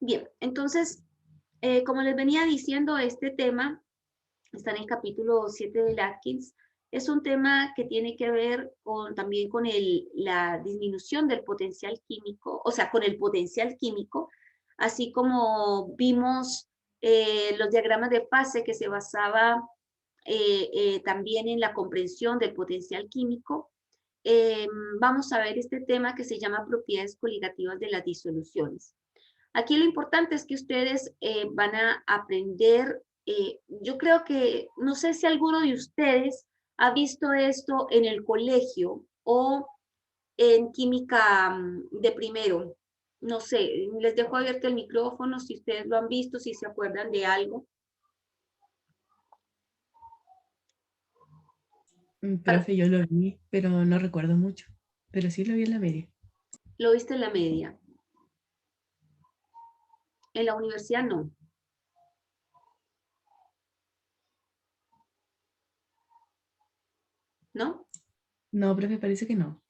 Bien, entonces, como les venía diciendo, este tema está en el capítulo 7 del Atkins. Es un tema que tiene que ver también con la disminución del potencial químico, o sea, con el potencial químico, así como vimos los diagramas de fase que se basaba también en la comprensión del potencial químico. Eh, Vamos a ver este tema que se llama propiedades coligativas de las disoluciones. Aquí lo importante es que ustedes van a aprender, yo creo que, no sé si alguno de ustedes ha visto esto en el colegio o en química de primero. No sé, les dejo abierto el micrófono si ustedes lo han visto, si se acuerdan de algo. Profe, yo lo vi, pero no recuerdo mucho. Pero sí lo vi en la media. ¿Lo viste en la media? En la universidad no, ¿no? No, profe, parece que no.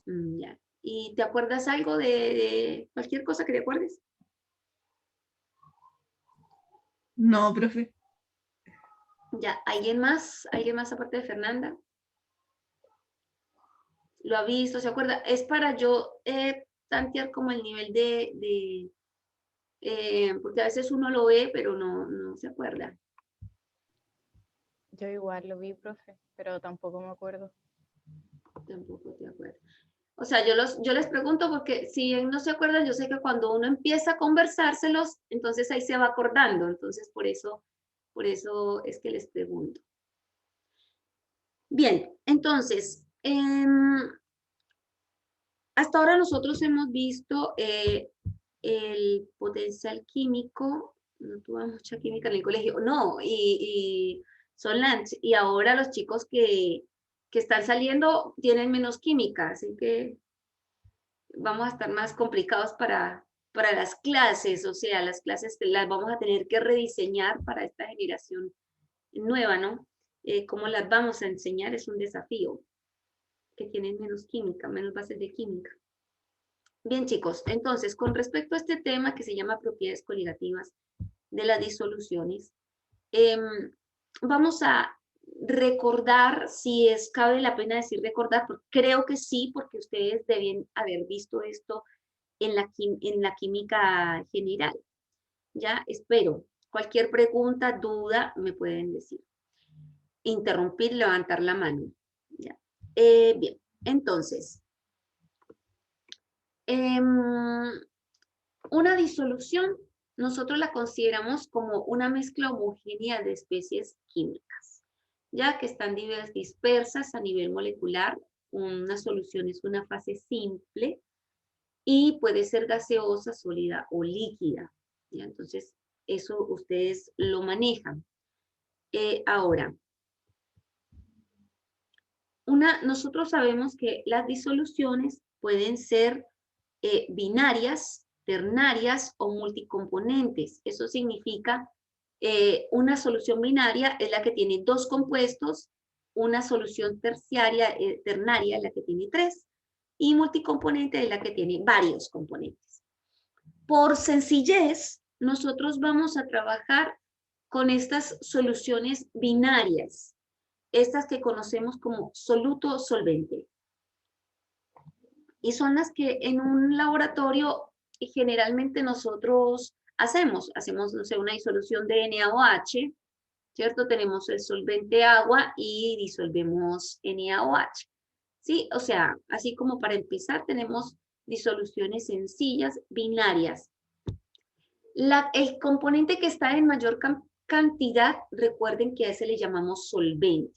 Ya. ¿Y te acuerdas algo de cualquier cosa que te acuerdes? No, profe. Ya, ¿alguien más? ¿Alguien más aparte de Fernanda? ¿Lo ha visto? ¿Se acuerda? Es para yo tantear como el nivel porque a veces uno lo ve, pero no se acuerda. Yo igual lo vi, profe, pero tampoco me acuerdo. Tampoco te acuerdas. O sea, yo les pregunto porque si no se acuerdan, yo sé que cuando uno empieza a conversárselos, entonces ahí se va acordando. Entonces, por eso es que les pregunto. Bien, entonces, hasta ahora nosotros hemos visto el potencial químico, no tuve mucha química en el colegio, no, y Solange, y ahora los chicos que están saliendo tienen menos química, así que vamos a estar más complicados para las clases, o sea, las clases las vamos a tener que rediseñar para esta generación nueva, ¿no? ¿Cómo las vamos a enseñar? Es un desafío, que tienen menos química, menos bases de química. Bien, chicos, entonces, con respecto a este tema que se llama propiedades coligativas de las disoluciones, eh, vamos a recordar, si cabe la pena decir recordar, porque creo que sí, porque ustedes deben haber visto esto en la química general. Ya, espero. Cualquier pregunta, duda, me pueden decir. Interrumpir, levantar la mano. Ya. Bien, entonces, una disolución nosotros la consideramos como una mezcla homogénea de especies químicas, ya que están dispersas a nivel molecular. Una solución es una fase simple y puede ser gaseosa, sólida o líquida. ¿Ya? Entonces, eso ustedes lo manejan. Ahora, nosotros sabemos que las disoluciones pueden ser binarias, ternarias o multicomponentes. Eso significa una solución binaria es la que tiene dos compuestos, una solución ternaria es la que tiene tres y multicomponente es la que tiene varios componentes. Por sencillez, nosotros vamos a trabajar con estas soluciones binarias, estas que conocemos como soluto solvente. Y son las que en un laboratorio generalmente nosotros hacemos, no sé, una disolución de NaOH, ¿cierto? Tenemos el solvente agua y disolvemos NaOH, ¿sí? O sea, así como para empezar tenemos disoluciones sencillas, binarias. El componente que está en mayor cantidad, recuerden que a ese le llamamos solvente.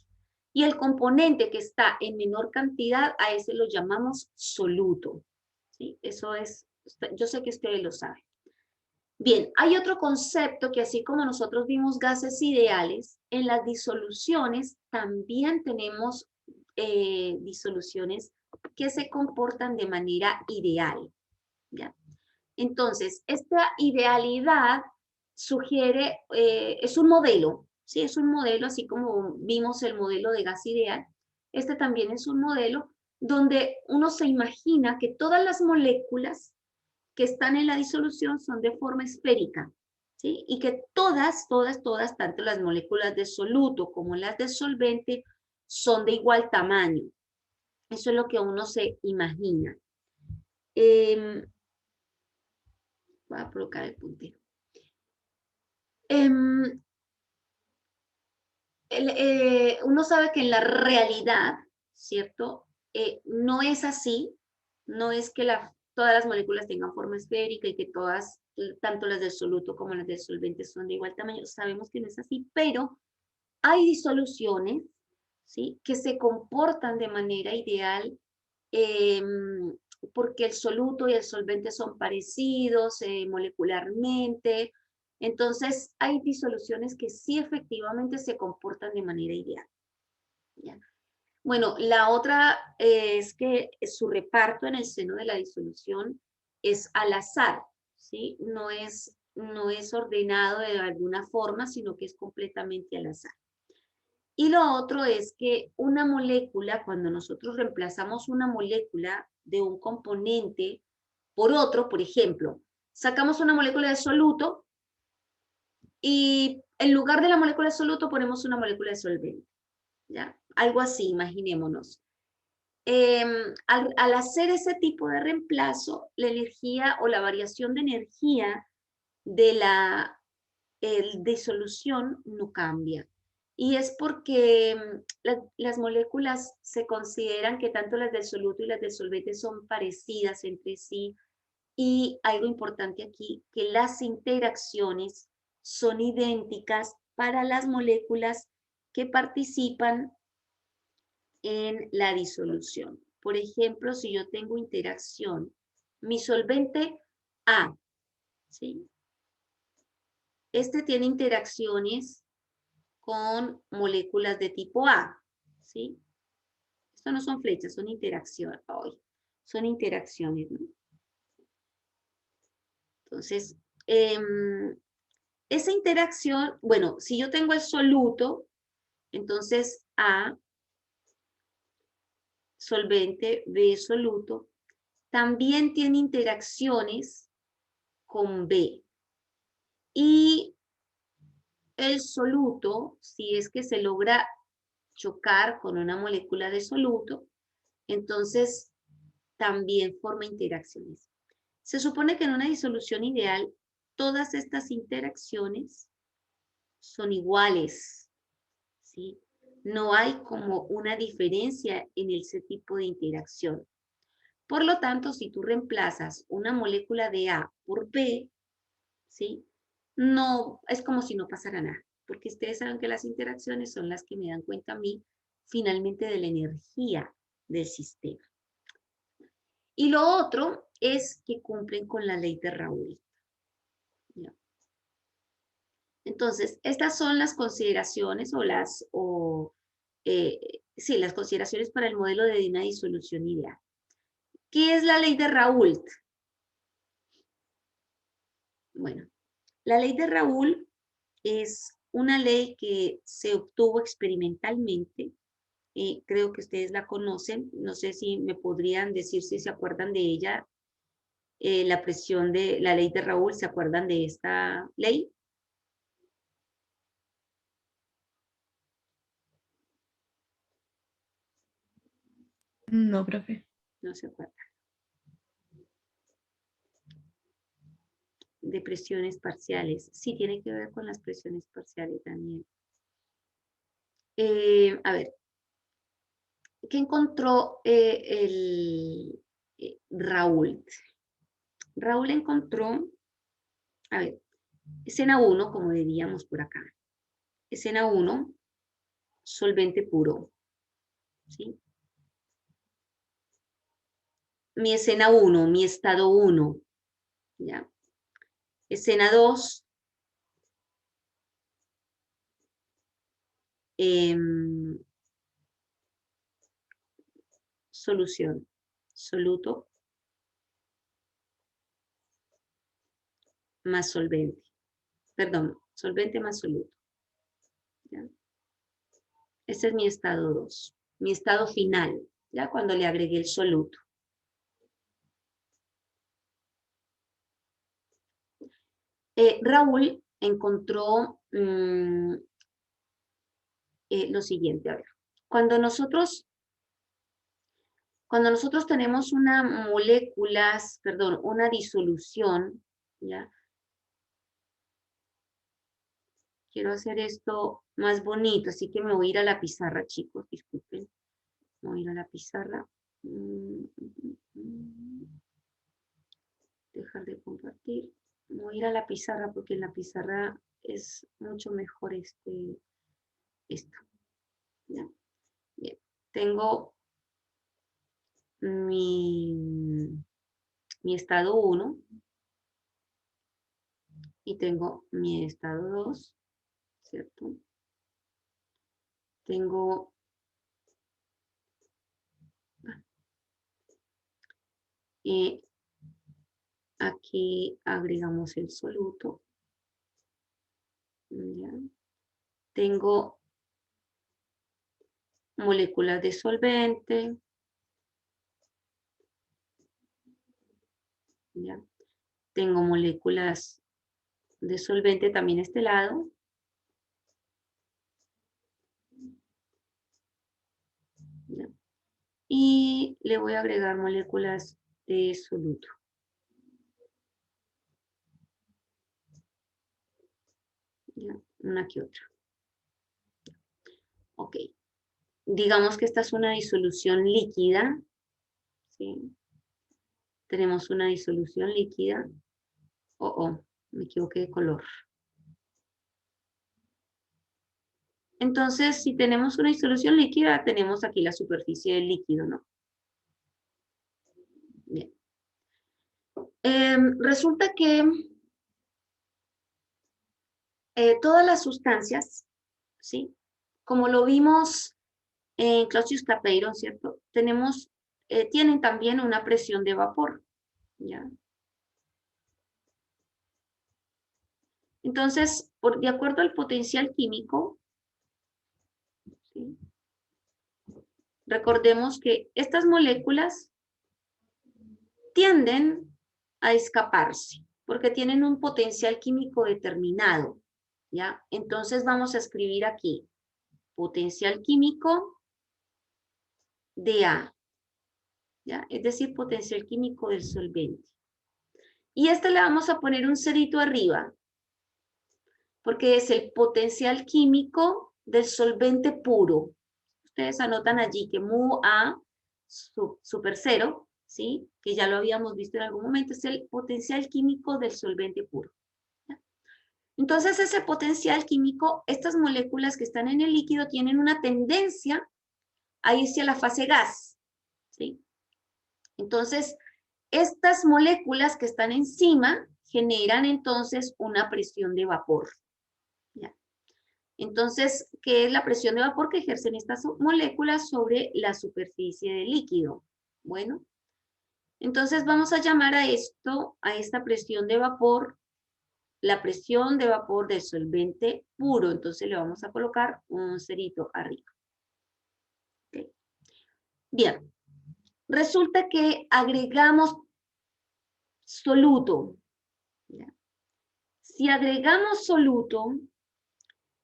Y el componente que está en menor cantidad, a ese lo llamamos soluto. ¿Sí? Eso es, yo sé que ustedes lo saben. Bien, hay otro concepto que así como nosotros vimos gases ideales, en las disoluciones también tenemos disoluciones que se comportan de manera ideal. ¿Ya? Entonces, esta idealidad sugiere, es un modelo, ¿sí? Es un modelo, así como vimos el modelo de gas ideal, este también es un modelo donde uno se imagina que todas las moléculas que están en la disolución son de forma esférica, ¿sí? Y que todas, tanto las moléculas de soluto como las de solvente, son de igual tamaño. Eso es lo que uno se imagina. Voy a colocar el puntero. Uno sabe que en la realidad, ¿cierto? No es así, no es que todas las moléculas tengan forma esférica y que todas, tanto las del soluto como las del solvente, son de igual tamaño. Sabemos que no es así, pero hay disoluciones, ¿sí? Que se comportan de manera ideal porque el soluto y el solvente son parecidos molecularmente. Entonces, hay disoluciones que sí efectivamente se comportan de manera ideal. ¿Ya? Bueno, la otra es que su reparto en el seno de la disolución es al azar, ¿sí? No es ordenado de alguna forma, sino que es completamente al azar. Y lo otro es que una molécula, cuando nosotros reemplazamos una molécula de un componente por otro, por ejemplo, sacamos una molécula de soluto y en lugar de la molécula de soluto ponemos una molécula de solvente. ¿Ya? Algo así, imaginémonos. Al hacer ese tipo de reemplazo, la energía o la variación de energía de la disolución no cambia. Y es porque las moléculas se consideran que tanto las del soluto y las del solvente son parecidas entre sí. Y algo importante aquí, que las interacciones son idénticas para las moléculas que participan en la disolución. Por ejemplo, si yo tengo interacción, mi solvente A, ¿sí? Este tiene interacciones con moléculas de tipo A, ¿sí? Esto no son flechas, son interacciones. Son interacciones, ¿no? Entonces, esa interacción, bueno, si yo tengo el soluto, entonces A, solvente, B, soluto, también tiene interacciones con B. Y el soluto, si es que se logra chocar con una molécula de soluto, entonces también forma interacciones. Se supone que en una disolución ideal, todas estas interacciones son iguales, ¿sí? No hay como una diferencia en ese tipo de interacción. Por lo tanto, si tú reemplazas una molécula de A por B, ¿sí? No, es como si no pasara nada, porque ustedes saben que las interacciones son las que me dan cuenta a mí finalmente de la energía del sistema. Y lo otro es que cumplen con la ley de Raoult. ¿Ya? Entonces, estas son las consideraciones las consideraciones para el modelo de una disolución ideal. ¿Qué es la ley de Raoult? Bueno, la ley de Raoult es una ley que se obtuvo experimentalmente. Creo que ustedes la conocen. No sé si me podrían decir si se acuerdan de ella. La presión de la ley de Raoult, ¿se acuerdan de esta ley? No, profe. No se acuerdan. De presiones parciales. Sí, tiene que ver con las presiones parciales también. A ver, ¿qué encontró Raoult? Raoult encontró, a ver, escena 1, como diríamos por acá. Escena 1, solvente puro. ¿Sí? Mi escena 1, mi estado 1. ¿Ya? Escena 2, solución, soluto más solvente. Perdón, solvente más soluto. ¿Ya? Ese es mi estado 2, mi estado final, ya cuando le agregué el soluto. Raúl encontró lo siguiente, a ver, cuando nosotros tenemos una disolución, ¿ya? Quiero hacer esto más bonito, así que me voy a ir a la pizarra, chicos, disculpen. Me voy a ir a la pizarra. Dejar de compartir. Me voy a ir a la pizarra porque en la pizarra es mucho mejor esto. ¿Ya? Bien. Tengo mi estado 1 y tengo mi estado 2, ¿cierto? Tengo aquí agregamos el soluto. ¿Ya? Tengo moléculas de solvente. ¿Ya? Tengo moléculas de solvente también este lado. ¿Ya? Y le voy a agregar moléculas de soluto. ¿Ya? Una que otra. Ok. Digamos que esta es una disolución líquida. ¿Sí? Tenemos una disolución líquida. Me equivoqué de color. Entonces, si tenemos una disolución líquida, tenemos aquí la superficie del líquido, ¿no? Bien. Resulta que todas las sustancias, ¿sí? Como lo vimos en Clausius Clapeyron, ¿cierto? Tienen también una presión de vapor, ¿ya? Entonces, de acuerdo al potencial químico, ¿sí? Recordemos que estas moléculas tienden a escaparse porque tienen un potencial químico determinado, ¿ya? Entonces vamos a escribir aquí potencial químico de A, ¿ya? Es decir, potencial químico del solvente. Y a este le vamos a poner un cerito arriba, porque es el potencial químico del solvente puro. Ustedes anotan allí que mu A super cero, ¿sí? Que ya lo habíamos visto en algún momento, es el potencial químico del solvente puro. ¿Ya? Entonces, ese potencial químico, estas moléculas que están en el líquido tienen una tendencia a irse a la fase gas, ¿sí? Entonces, estas moléculas que están encima generan entonces una presión de vapor. ¿Ya? Entonces, ¿qué es la presión de vapor que ejercen estas moléculas sobre la superficie del líquido? Bueno, entonces vamos a llamar a esta presión de vapor, la presión de vapor del solvente puro. Entonces le vamos a colocar un cerito arriba. ¿Okay? Bien, resulta que agregamos soluto. ¿Ya? Si agregamos soluto,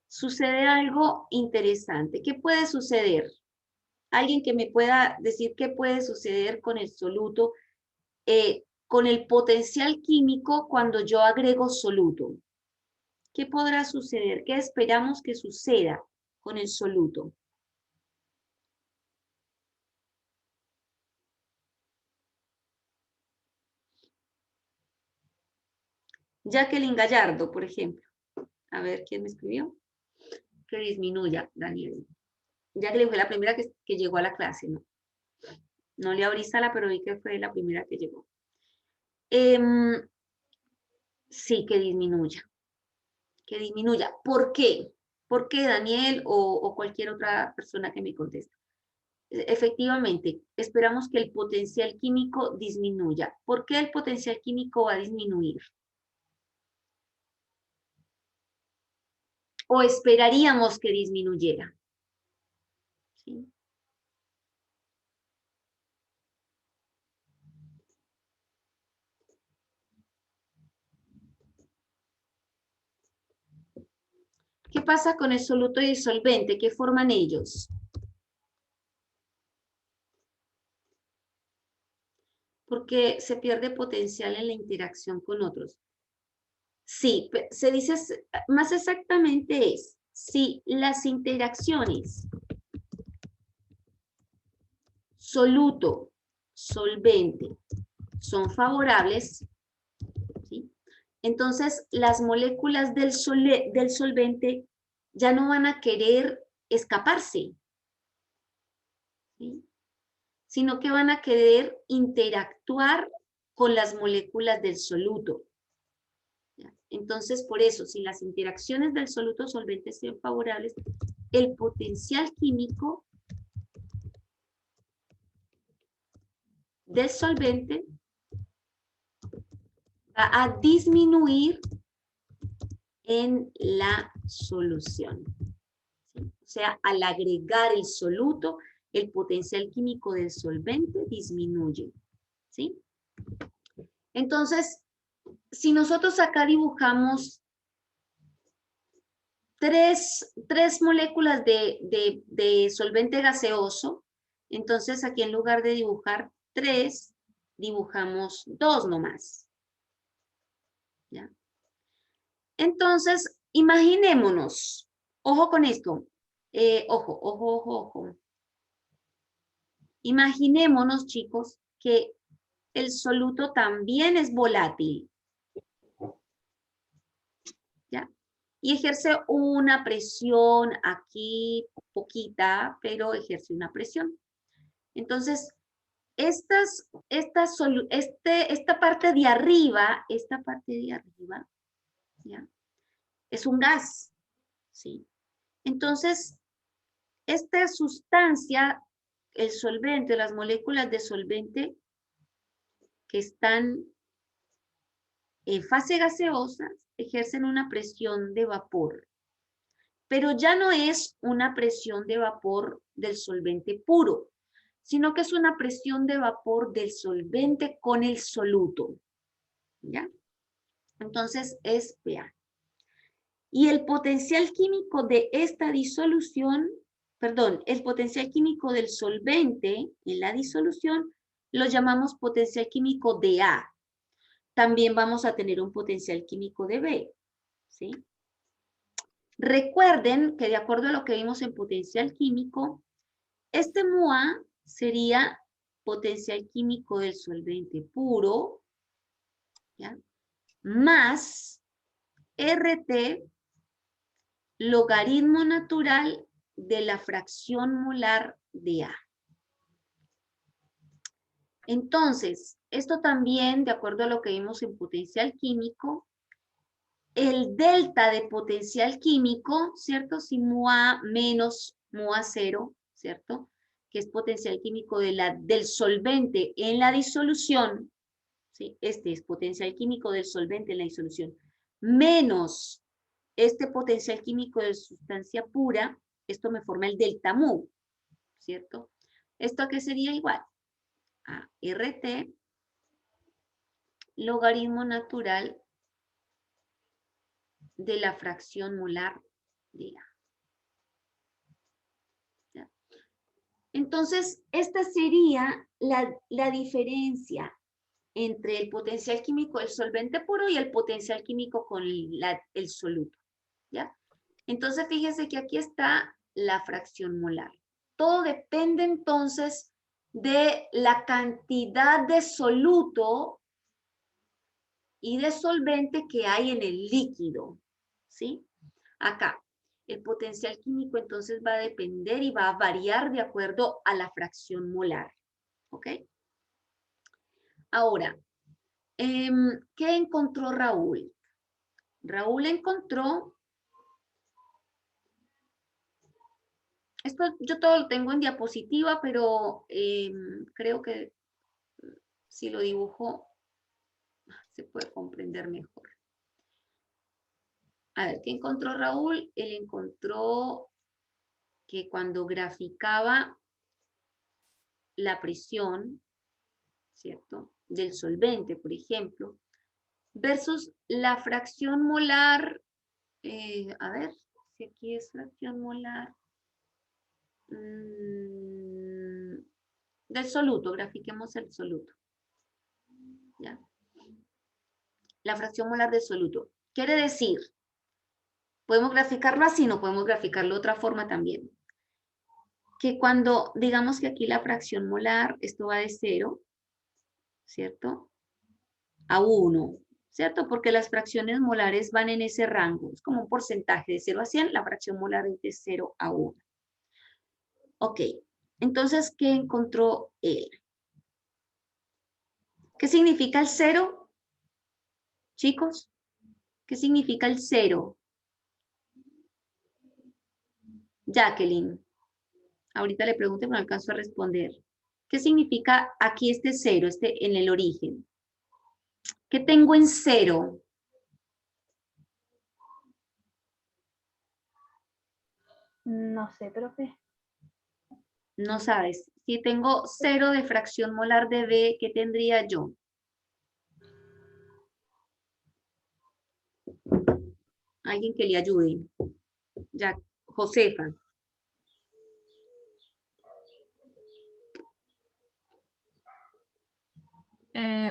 sucede algo interesante. ¿Qué puede suceder? Alguien que me pueda decir qué puede suceder con el soluto, con el potencial químico cuando yo agrego soluto. ¿Qué podrá suceder? ¿Qué esperamos que suceda con el soluto? Jacqueline Gallardo, por ejemplo. A ver, ¿quién me escribió? Que disminuya, Daniel. Jacqueline fue la primera que llegó a la clase, ¿no? No le abrí sala, pero vi que fue la primera que llegó. Sí, que disminuya. Que disminuya. ¿Por qué? ¿Por qué, Daniel o cualquier otra persona que me conteste? Efectivamente, esperamos que el potencial químico disminuya. ¿Por qué el potencial químico va a disminuir? O esperaríamos que disminuyera. ¿Sí? ¿Qué pasa con el soluto y el solvente? ¿Qué forman ellos? Porque se pierde potencial en la interacción con otros. Sí, se dice más exactamente es, si las interacciones soluto, solvente son favorables, ¿sí? Entonces las moléculas del solvente ya no van a querer escaparse, ¿sí? Sino que van a querer interactuar con las moléculas del soluto. ¿Ya? Entonces, por eso, si las interacciones del soluto solvente son favorables, el potencial químico del solvente va a disminuir en la solución. ¿Sí? O sea, al agregar el soluto, el potencial químico del solvente disminuye. ¿Sí? Entonces, si nosotros acá dibujamos tres moléculas de solvente gaseoso, entonces aquí en lugar de dibujar 3, dibujamos 2 nomás. ¿Ya? Entonces, imaginémonos, ojo con esto, ojo. Imaginémonos, chicos, que el soluto también es volátil. ¿Ya? Y ejerce una presión aquí, poquita, pero ejerce una presión. Entonces, esta parte de arriba, ¿ya? Es un gas, ¿sí? Entonces, esta sustancia, el solvente, las moléculas de solvente que están en fase gaseosa, ejercen una presión de vapor. Pero ya no es una presión de vapor del solvente puro, sino que es una presión de vapor del solvente con el soluto. ¿Ya? Entonces es PA. Y el potencial químico de esta disolución, perdón, el potencial químico del solvente en la disolución lo llamamos potencial químico de A. También vamos a tener un potencial químico de B. ¿Sí? Recuerden que de acuerdo a lo que vimos en potencial químico, este MUA sería potencial químico del solvente puro, ¿ya? Más RT logaritmo natural de la fracción molar de A. Entonces, esto también, de acuerdo a lo que vimos en potencial químico, el delta de potencial químico, ¿cierto? Si MUA menos MUA 0, ¿cierto? Que es potencial químico del solvente en la disolución, ¿sí? Este es potencial químico del solvente en la disolución, menos este potencial químico de sustancia pura, esto me forma el delta mu, ¿cierto? ¿Esto a qué sería igual? A RT logaritmo natural de la fracción molar de A. ¿Ya? Entonces, esta sería la diferencia entre el potencial químico del solvente puro y el potencial químico con el soluto. ¿Ya? Entonces, fíjense que aquí está la fracción molar. Todo depende entonces de la cantidad de soluto y de solvente que hay en el líquido, ¿sí? Acá, el potencial químico entonces va a depender y va a variar de acuerdo a la fracción molar, ¿ok? Ahora, ¿qué encontró Raúl? Raúl encontró, esto yo todo lo tengo en diapositiva, pero creo que si lo dibujo se puede comprender mejor. A ver, ¿qué encontró Raúl? Él encontró que cuando graficaba la presión, ¿cierto? Del solvente, por ejemplo, versus la fracción molar, a ver Si aquí es fracción molar del soluto, grafiquemos el soluto. ¿Ya? La fracción molar del soluto. Quiere decir, podemos graficarlo así, no podemos graficarlo de otra forma también. Que cuando, digamos que aquí la fracción molar, esto va de 0, ¿cierto? A 1, ¿cierto? Porque las fracciones molares van en ese rango. Es como un porcentaje de 0 a 100, la fracción molar es de 0 a 1. Ok, entonces, ¿qué encontró él? ¿Qué significa el 0? Chicos, ¿qué significa el 0? Jacqueline, ahorita le pregunto, pero no alcanzo a responder. ¿Qué significa aquí este 0, en el origen? ¿Qué tengo en 0? No sé, profe. No sabes. Si tengo 0 de fracción molar de B, ¿qué tendría yo? Alguien que le ayude. Ya, Josefa.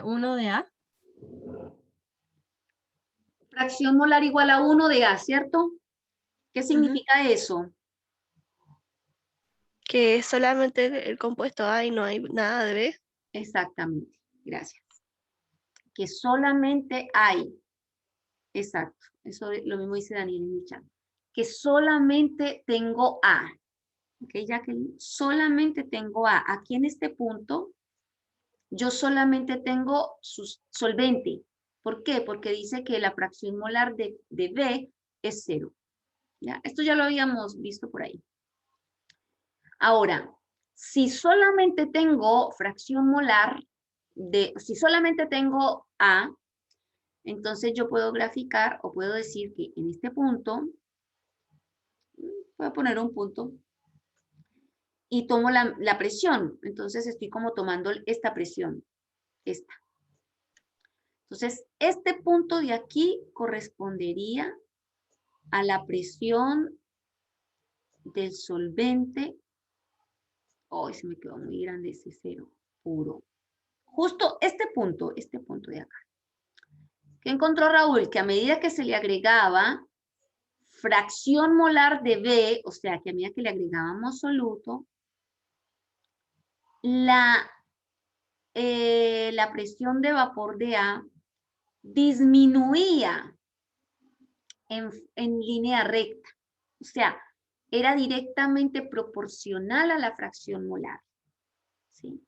Uno de A. Fracción molar igual a 1 de A, ¿cierto? ¿Qué significa eso? Que es solamente el compuesto A y no hay nada de B. Exactamente. Gracias. Que solamente hay. Exacto. Eso lo mismo dice Daniel en mi chat. Que solamente tengo A. Ok, Jacqueline. Solamente tengo A. Aquí en este punto, yo solamente tengo solvente. ¿Por qué? Porque dice que la fracción molar de B es 0. ¿Ya? Esto ya lo habíamos visto por ahí. Ahora, si solamente tengo fracción molar si solamente tengo A, entonces yo puedo graficar o puedo decir que en este punto, voy a poner un punto, y tomo la presión. Entonces estoy como tomando esta presión, esta. Entonces, este punto de aquí correspondería a la presión del solvente. Oh, se me quedó muy grande ese 0 puro. Justo este punto de acá. ¿Qué encontró Raúl? Que a medida que se le agregaba fracción molar de B, o sea, que a medida que le agregábamos soluto, la presión de vapor de A disminuía en línea recta. O sea, era directamente proporcional a la fracción molar. ¿Sí?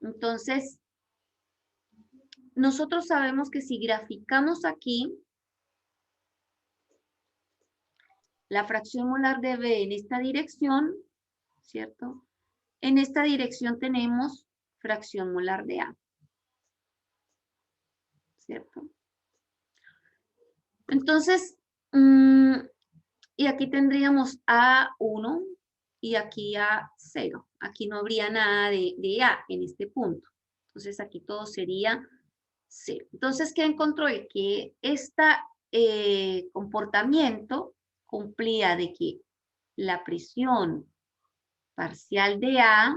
Entonces, nosotros sabemos que si graficamos aquí la fracción molar de B en esta dirección, ¿cierto? En esta dirección tenemos fracción molar de A, ¿cierto? Entonces, y aquí tendríamos A1 y aquí A0. Aquí no habría nada de A en este punto. Entonces, aquí todo sería 0. Entonces, ¿qué encontró? Que este comportamiento cumplía de que la presión parcial de A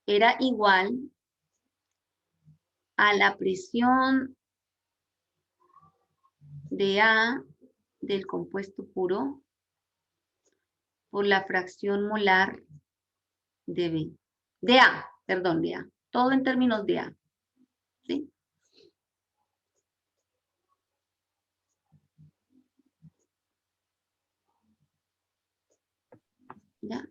era igual a la presión de A del compuesto puro por la fracción molar de B. De A, perdón, de A. Todo en términos de A. ¿Sí? ¿Ya?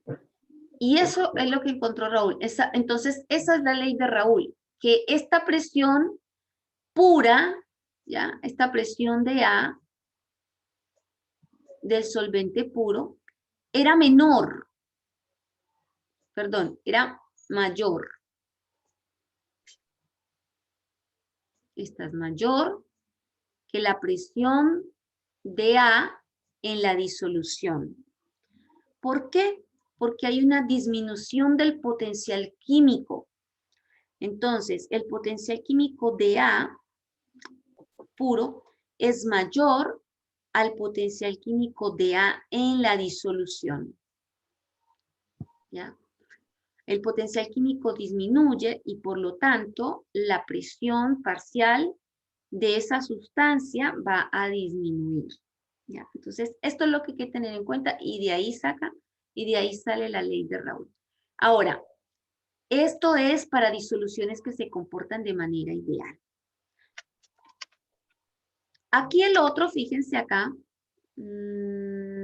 Y eso es lo que encontró Raúl. Entonces, esa es la ley de Raúl, que esta presión pura, ¿ya? Esta presión de A del solvente puro era menor, perdón, era mayor. Esta es mayor que la presión de A en la disolución. ¿Por qué? Porque hay una disminución del potencial químico. Entonces, el potencial químico de A puro es mayor al potencial químico de A en la disolución. ¿Ya? El potencial químico disminuye y por lo tanto la presión parcial de esa sustancia va a disminuir. ¿Ya? Entonces, esto es lo que hay que tener en cuenta y de ahí sale la ley de Raoult. Ahora, esto es para disoluciones que se comportan de manera ideal. Aquí el otro, fíjense acá, no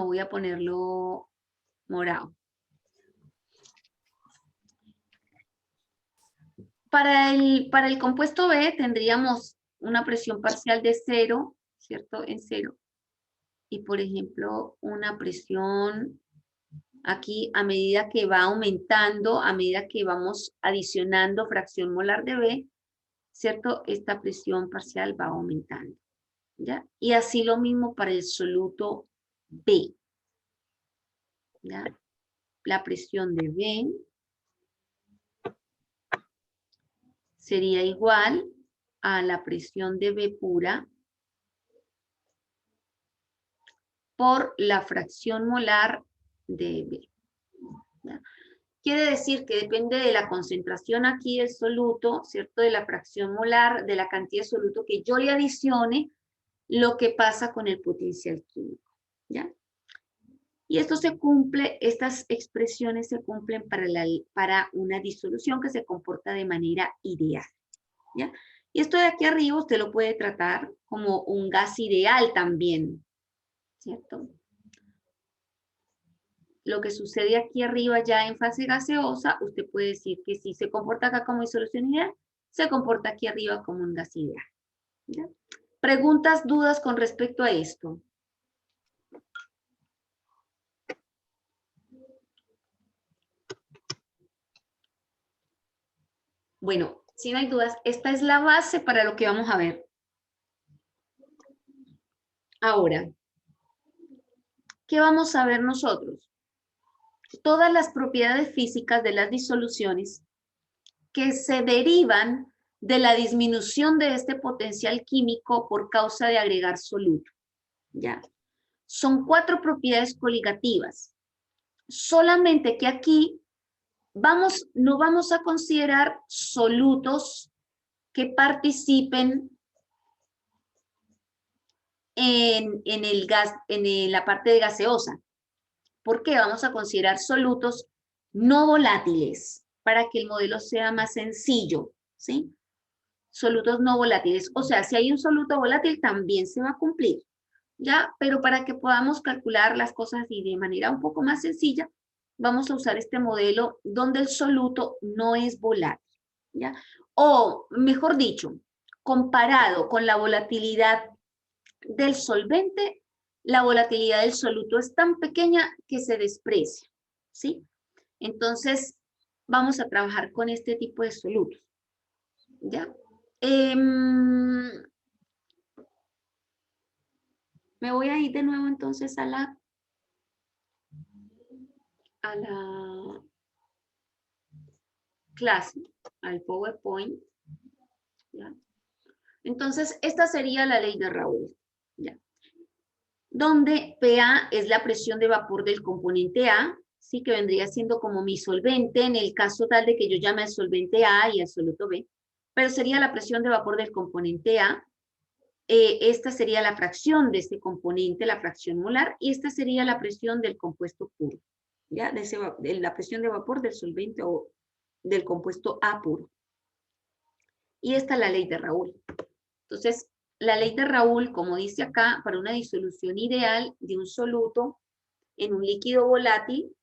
voy a ponerlo morado. Para el compuesto B tendríamos una presión parcial de 0, ¿cierto? En 0. Y por ejemplo, una presión aquí a medida que va aumentando, a medida que vamos adicionando fracción molar de B, ¿cierto? Esta presión parcial va aumentando, ¿ya? Y así lo mismo para el soluto B, ¿ya? La presión de B sería igual a la presión de B pura por la fracción molar de B, ¿ya? Quiere decir que depende de la concentración aquí del soluto, ¿cierto? De la fracción molar, de la cantidad de soluto que yo le adicione, lo que pasa con el potencial químico, ¿ya? Y esto se cumple, estas expresiones se cumplen para una disolución que se comporta de manera ideal, ¿ya? Y esto de aquí arriba usted lo puede tratar como un gas ideal también, ¿cierto? Lo que sucede aquí arriba ya en fase gaseosa, usted puede decir que si se comporta acá como disolución ideal, se comporta aquí arriba como un gas ideal, ¿ya? ¿Preguntas, dudas con respecto a esto? Bueno, si no hay dudas, esta es la base para lo que vamos a ver. Ahora, ¿qué vamos a ver nosotros? Todas las propiedades físicas de las disoluciones que se derivan de la disminución de este potencial químico por causa de agregar soluto, ¿ya? Son 4 propiedades coligativas. Solamente que aquí no vamos a considerar solutos que participen en el gas, en la parte de gaseosa. ¿Por qué? Vamos a considerar solutos no volátiles para que el modelo sea más sencillo, ¿sí? Solutos no volátiles. O sea, si hay un soluto volátil también se va a cumplir, ¿ya? Pero para que podamos calcular las cosas y de manera un poco más sencilla, vamos a usar este modelo donde el soluto no es volátil, ¿ya? O, mejor dicho, comparado con la volatilidad del solvente, la volatilidad del soluto es tan pequeña que se desprecia, ¿sí? Entonces, vamos a trabajar con este tipo de solutos, ¿ya? Me voy a ir de nuevo entonces a la clase, al PowerPoint, ¿ya? Entonces, esta sería la ley de Raoult, ¿ya? Donde PA es la presión de vapor del componente A, ¿sí? Que vendría siendo como mi solvente, en el caso tal de que yo llame al solvente A y al soluto B, pero sería la presión de vapor del componente A. Esta sería la fracción de este componente, la fracción molar, y esta sería la presión del compuesto puro, ¿ya? De la presión de vapor del solvente o del compuesto A puro. Y esta es la ley de Raoult. Entonces, la ley de Raoult, como dice acá, para una disolución ideal de un soluto en un líquido volátil,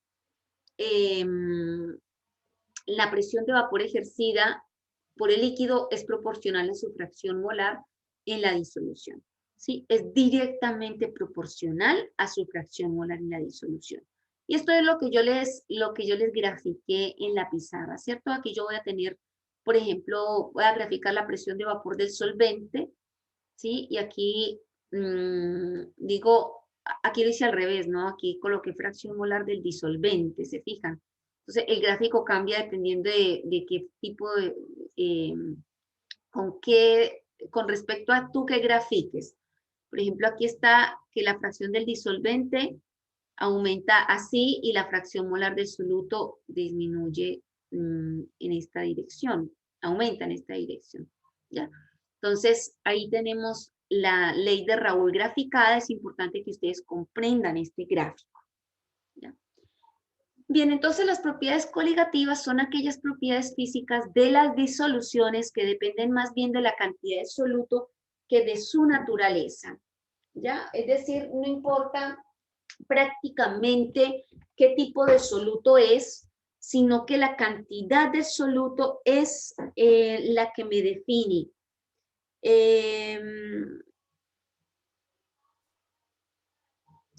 la presión de vapor ejercida por el líquido es proporcional a su fracción molar en la disolución, ¿sí? Es directamente proporcional a su fracción molar en la disolución. Y esto es lo que yo les grafiqué en la pizarra, ¿cierto? Aquí yo voy a tener, por ejemplo, voy a graficar la presión de vapor del solvente, ¿sí? Y aquí aquí lo hice al revés, ¿no? Aquí coloqué fracción molar del disolvente, ¿se fijan? Entonces, el gráfico cambia dependiendo de qué tipo de, con qué con respecto a tú que grafiques. Por ejemplo, aquí está que la fracción del disolvente aumenta así y la fracción molar del soluto disminuye en esta dirección, aumenta en esta dirección. ¿Ya? Entonces, ahí tenemos la ley de Raoul graficada. Es importante que ustedes comprendan este gráfico. ¿Ya? Bien, entonces las propiedades coligativas son aquellas propiedades físicas de las disoluciones que dependen más bien de la cantidad de soluto que de su naturaleza. ¿Ya? Es decir, no importa prácticamente qué tipo de soluto es, sino que la cantidad de soluto es la que me define.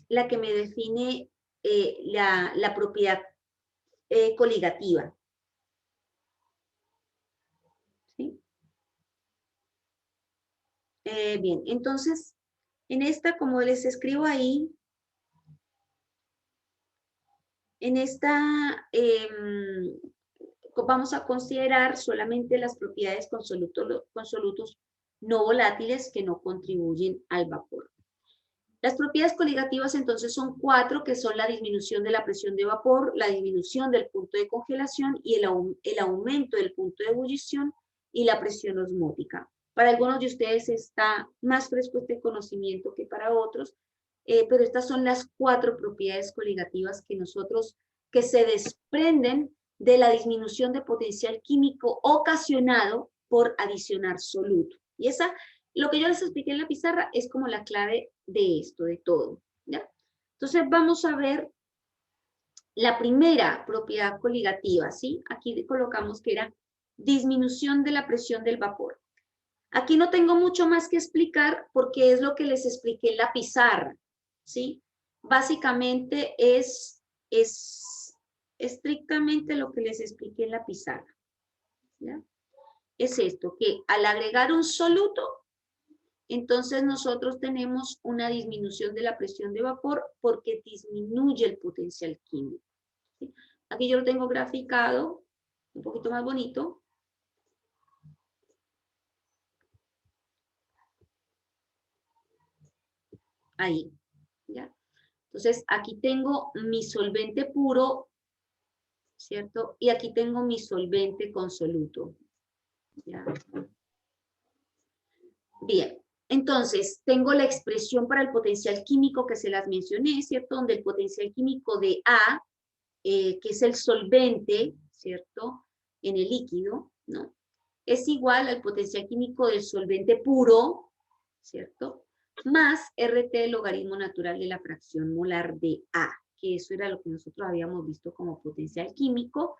La que me define la propiedad coligativa. ¿Sí? Bien, entonces, en esta, como les escribo ahí, en esta vamos a considerar solamente las propiedades con solutos no volátiles que no contribuyen al vapor. Las propiedades coligativas entonces son 4, que son la disminución de la presión de vapor, la disminución del punto de congelación y el aumento del punto de ebullición y la presión osmótica. Para algunos de ustedes está más fresco este conocimiento que para otros, pero estas son las 4 propiedades coligativas que se desprenden de la disminución de potencial químico ocasionado por adicionar soluto. Y esa, lo que yo les expliqué en la pizarra, es como la clave de esto, de todo. ¿Ya? Entonces vamos a ver la primera propiedad coligativa, ¿sí? Aquí colocamos que era disminución de la presión del vapor. Aquí no tengo mucho más que explicar porque es lo que les expliqué en la pizarra, ¿sí? Básicamente es estrictamente lo que les expliqué en la pizarra. ¿Ya? Es esto, que al agregar un soluto, entonces nosotros tenemos una disminución de la presión de vapor porque disminuye el potencial químico. ¿Sí? Aquí yo lo tengo graficado, un poquito más bonito. Ahí, ¿ya? Entonces, aquí tengo mi solvente puro, ¿cierto? Y aquí tengo mi solvente con soluto. ¿Ya? Bien, entonces, tengo la expresión para el potencial químico que se las mencioné, ¿cierto? Donde el potencial químico de A, que es el solvente, ¿cierto? En el líquido, ¿no? Es igual al potencial químico del solvente puro, ¿cierto? Más RT logaritmo natural de la fracción molar de A, que eso era lo que nosotros habíamos visto como potencial químico,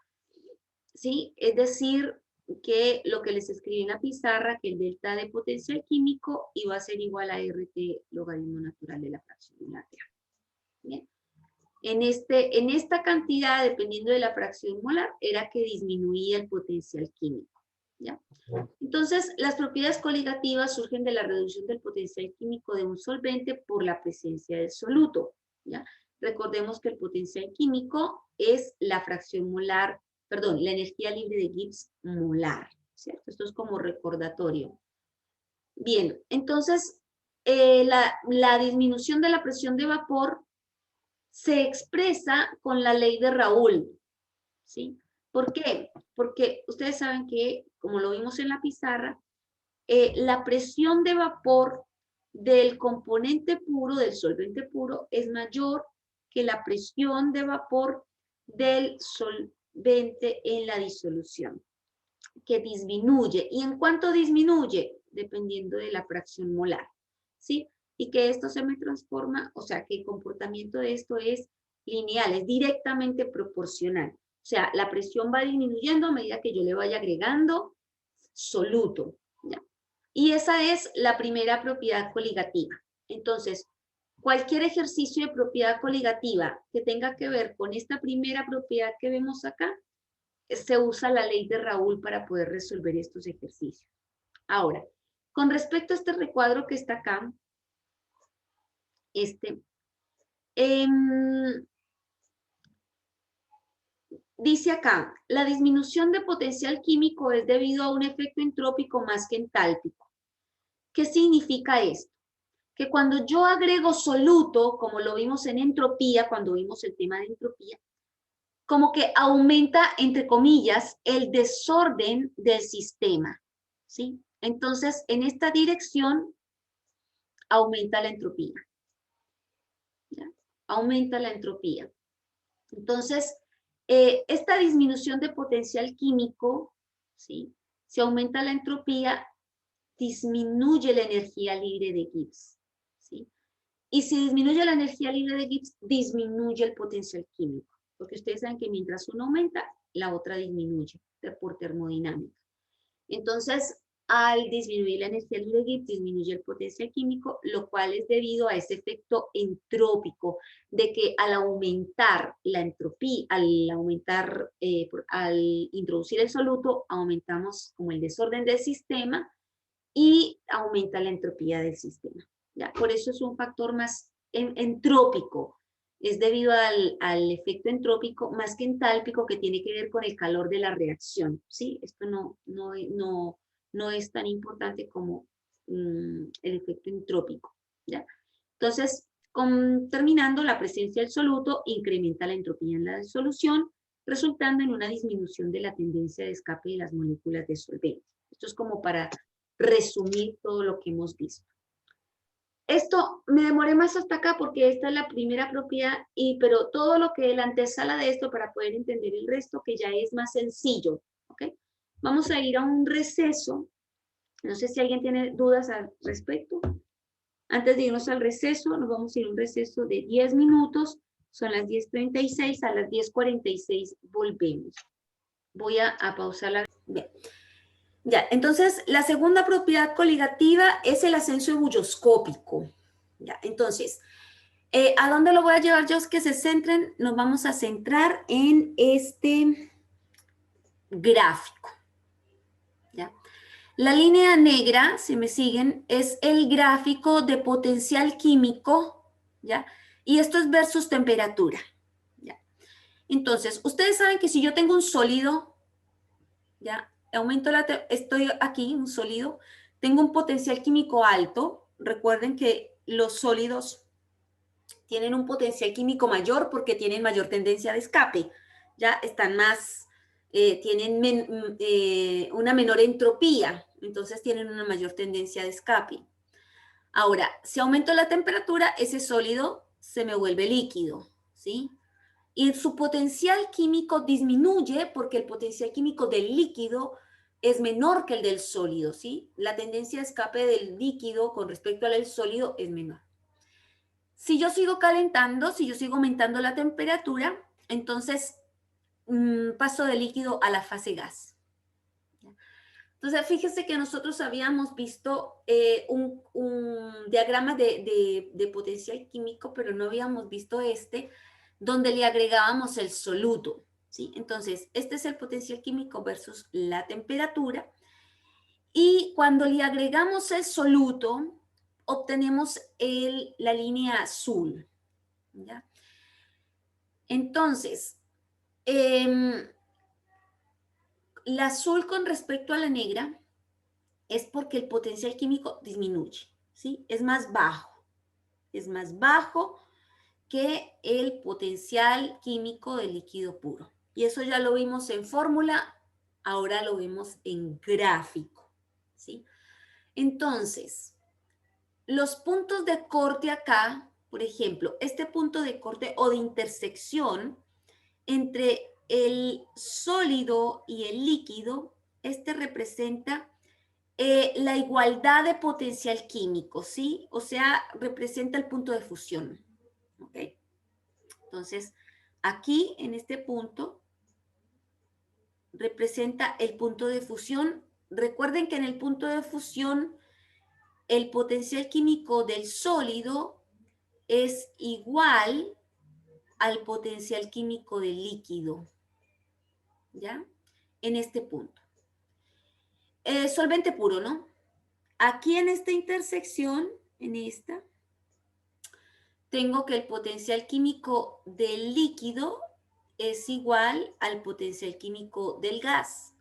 ¿sí? Es decir, que lo que les escribí en la pizarra, que el delta de potencial químico iba a ser igual a RT logaritmo natural de la fracción molar de A. ¿Bien? En esta cantidad, dependiendo de la fracción molar, era que disminuía el potencial químico. ¿Ya? Entonces, las propiedades coligativas surgen de la reducción del potencial químico de un solvente por la presencia del soluto. ¿Ya? Recordemos que el potencial químico es la fracción molar, perdón, la energía libre de Gibbs molar. ¿Cierto? Esto es como recordatorio. Bien, entonces, la disminución de la presión de vapor se expresa con la ley de Raoul, ¿sí? ¿Por qué? Porque ustedes saben que, como lo vimos en la pizarra, la presión de vapor del componente puro, del solvente puro, es mayor que la presión de vapor del solvente en la disolución, que disminuye. ¿Y en cuánto disminuye? Dependiendo de la fracción molar, ¿sí? Y que esto se me transforma, o sea, que el comportamiento de esto es lineal, es directamente proporcional. O sea, la presión va disminuyendo a medida que yo le vaya agregando soluto, ¿ya? Y esa es la primera propiedad coligativa. Entonces, cualquier ejercicio de propiedad coligativa que tenga que ver con esta primera propiedad que vemos acá, se usa la ley de Raoul para poder resolver estos ejercicios. Ahora, con respecto a este recuadro que está acá, dice acá, la disminución de potencial químico es debido a un efecto entrópico más que entálpico. ¿Qué significa esto? Que cuando yo agrego soluto, como lo vimos en entropía, cuando vimos el tema de entropía, como que aumenta, entre comillas, el desorden del sistema, ¿sí? Entonces, en esta dirección, aumenta la entropía, ¿ya? Aumenta la entropía. Entonces, esta disminución de potencial químico, ¿sí? Si aumenta la entropía, disminuye la energía libre de Gibbs, ¿sí? Y si disminuye la energía libre de Gibbs, disminuye el potencial químico, porque ustedes saben que mientras uno aumenta, la otra disminuye por termodinámica. Entonces, al disminuir la energía libre de Gibbs, disminuye el potencial químico, lo cual es debido a ese efecto entrópico, de que al aumentar la entropía, al introducir el soluto, aumentamos como el desorden del sistema y aumenta la entropía del sistema, ¿ya? Por eso es un factor más entrópico, es debido al efecto entrópico más que entálpico, que tiene que ver con el calor de la reacción, ¿sí? Esto no es tan importante como el efecto entrópico, ¿ya? Entonces, terminando, la presencia del soluto incrementa la entropía en la solución, resultando en una disminución de la tendencia de escape de las moléculas de solvente. Esto es como para resumir todo lo que hemos visto. Esto me demoré más hasta acá porque esta es la primera propiedad, pero todo lo que la antesala de esto para poder entender el resto, que ya es más sencillo, ¿ok? Vamos a ir a un receso. No sé si alguien tiene dudas al respecto. Antes de irnos al receso, nos vamos a ir a un receso de 10 minutos. Son las 10:36, a las 10:46 volvemos. Voy a pausar la... Bien. Ya, entonces la segunda propiedad coligativa es el ascenso ebullioscópico. Ya, entonces, ¿a dónde lo voy a llevar yo? Que se centren, nos vamos a centrar en este gráfico. ¿Ya? La línea negra, si me siguen, es el gráfico de potencial químico, ¿ya? Y esto es versus temperatura, ¿ya? Entonces, ustedes saben que si yo tengo un sólido, ¿ya? Estoy aquí, un sólido, tengo un potencial químico alto. Recuerden que los sólidos tienen un potencial químico mayor porque tienen mayor tendencia de escape, ya están más, tienen una menor entropía, entonces tienen una mayor tendencia de escape. Ahora, si aumento la temperatura, ese sólido se me vuelve líquido, ¿sí? Y su potencial químico disminuye porque el potencial químico del líquido es menor que el del sólido, ¿sí? La tendencia de escape del líquido con respecto al del sólido es menor. Si yo sigo calentando, si yo sigo aumentando la temperatura, entonces paso de líquido a la fase gas. Entonces, fíjese que nosotros habíamos visto un diagrama de potencial químico, pero no habíamos visto donde le agregábamos el soluto, ¿sí? Entonces, este es el potencial químico versus la temperatura. Y cuando le agregamos el soluto, obtenemos la línea azul, ¿ya? Entonces, la azul con respecto a la negra es porque el potencial químico disminuye, ¿sí? Es más bajo que el potencial químico del líquido puro. Y eso ya lo vimos en fórmula, ahora lo vemos en gráfico, ¿sí? Entonces, los puntos de corte acá, por ejemplo, este punto de corte o de intersección entre el sólido y el líquido, representa la igualdad de potencial químico, ¿sí? O sea, representa el punto de fusión, ¿ok? Entonces, aquí en este punto representa el punto de fusión. Recuerden que en el punto de fusión el potencial químico del sólido es igual al potencial químico del líquido, ¿ya? En este punto. Solvente puro, ¿no? Aquí en esta intersección, tengo que el potencial químico del líquido es igual al potencial químico del gas.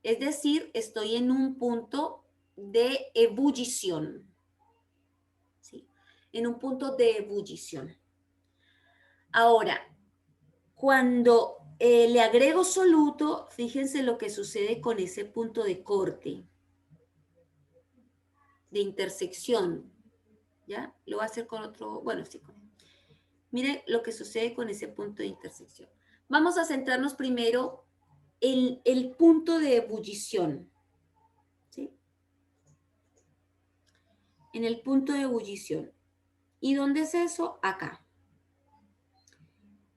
Es decir, estoy en un punto de ebullición. ¿Sí? En un punto de ebullición. Ahora, cuando le agrego soluto, fíjense lo que sucede con ese punto de corte, de intersección. ¿Ya? Lo voy a hacer con otro, bueno, sí. Mire lo que sucede con ese punto de intersección. Vamos a centrarnos primero en el punto de ebullición. ¿Sí? En el punto de ebullición. ¿Y dónde es eso? Acá.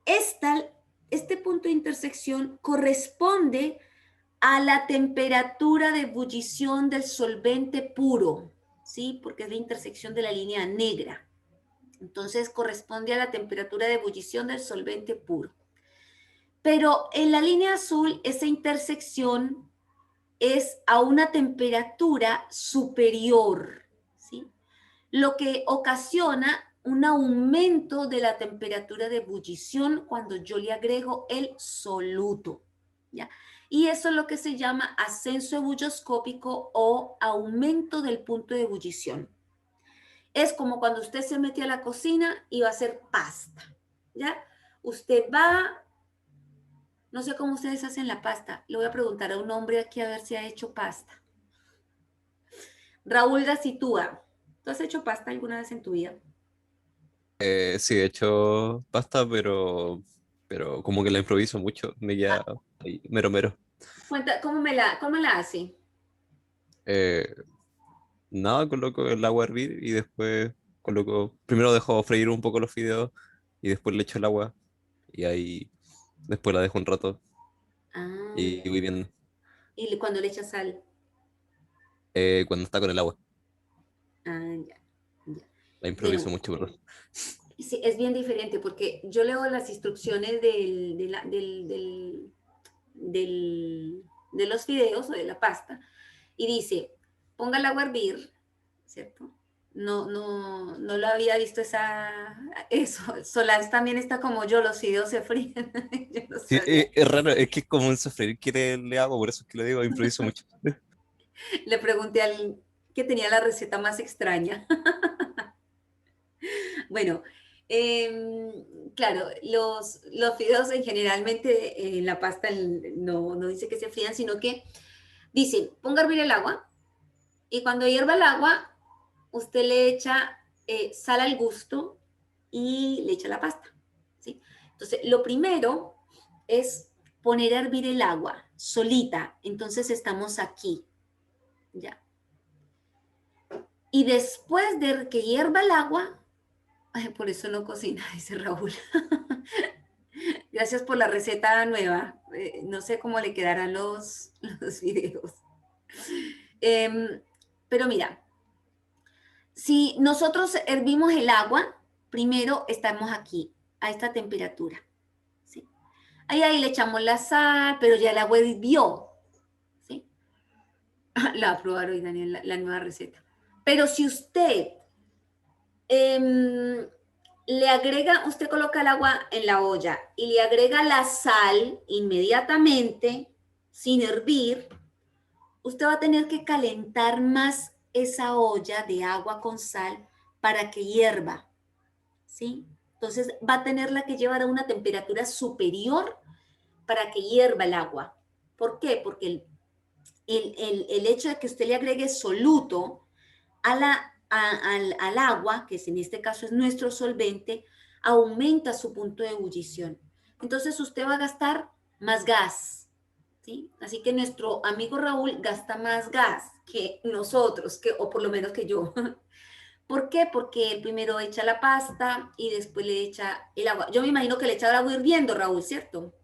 Este punto de intersección corresponde a la temperatura de ebullición del solvente puro, ¿sí? Porque es la intersección de la línea negra. Entonces corresponde a la temperatura de ebullición del solvente puro. Pero en la línea azul, esa intersección es a una temperatura superior, ¿sí? Lo que ocasiona un aumento de la temperatura de ebullición cuando yo le agrego el soluto, ¿ya? Y eso es lo que se llama ascenso ebulloscópico o aumento del punto de ebullición. Es como cuando usted se mete a la cocina y va a hacer pasta, ¿ya? Usted va, no sé cómo ustedes hacen la pasta, le voy a preguntar a un hombre aquí a ver si ha hecho pasta. Raúl Gacitúa, ¿tú has hecho pasta alguna vez en tu vida? Sí, he hecho pasta, pero como que la improviso mucho, me queda ahí, mero mero. Cuenta, cómo la hace? Eh, Nada, coloco el agua a hervir y después primero dejo freír un poco los fideos y después le echo el agua y ahí después la dejo un rato Ah, y voy viendo y cuando le echas sal. cuando está con el agua. Ah, ya, ya. La improviso Bueno, mucho, perdón. sí, es bien diferente porque yo leo las instrucciones de los fideos o de la pasta y dice, ponga el agua a hervir, ¿cierto? No lo había visto eso. Solás también está como yo, los fideos se fríen. Yo no Sí, sabía. es raro, es que es como un sofreír que le hago, por eso es que lo digo, improviso mucho. Le pregunté al que tenía la receta más extraña. Bueno, claro, los fideos generalmente en la pasta no dice que se frían, sino que dice, ponga a hervir el agua y cuando hierva el agua, usted le echa sal al gusto y le echa la pasta, ¿sí? Entonces, lo primero es poner a hervir el agua solita, entonces estamos aquí, ¿ya? Y después de que hierva el agua, ay, por eso no cocina, dice Raúl. Gracias por la receta nueva. No sé cómo le quedarán los videos. Em, pero mira, si nosotros hervimos el agua, primero estamos aquí, a esta temperatura. ¿Sí? Ahí le echamos la sal, pero ya el agua hirvió. ¿Sí? La va a probar hoy, Daniel, la nueva receta. Pero si usted le agrega, usted coloca el agua en la olla y le agrega la sal inmediatamente, sin hervir, usted va a tener que calentar más esa olla de agua con sal para que hierva, ¿sí? Entonces va a tenerla que llevar a una temperatura superior para que hierva el agua. ¿Por qué? Porque el hecho de que usted le agregue soluto al agua, que en este caso es nuestro solvente, aumenta su punto de ebullición. Entonces usted va a gastar más gas, ¿sí? Así que nuestro amigo Raúl gasta más gas que nosotros, o por lo menos que yo. ¿Por qué? Porque él primero echa la pasta y después le echa el agua. Yo me imagino que le echa el agua hirviendo, Raúl, ¿cierto?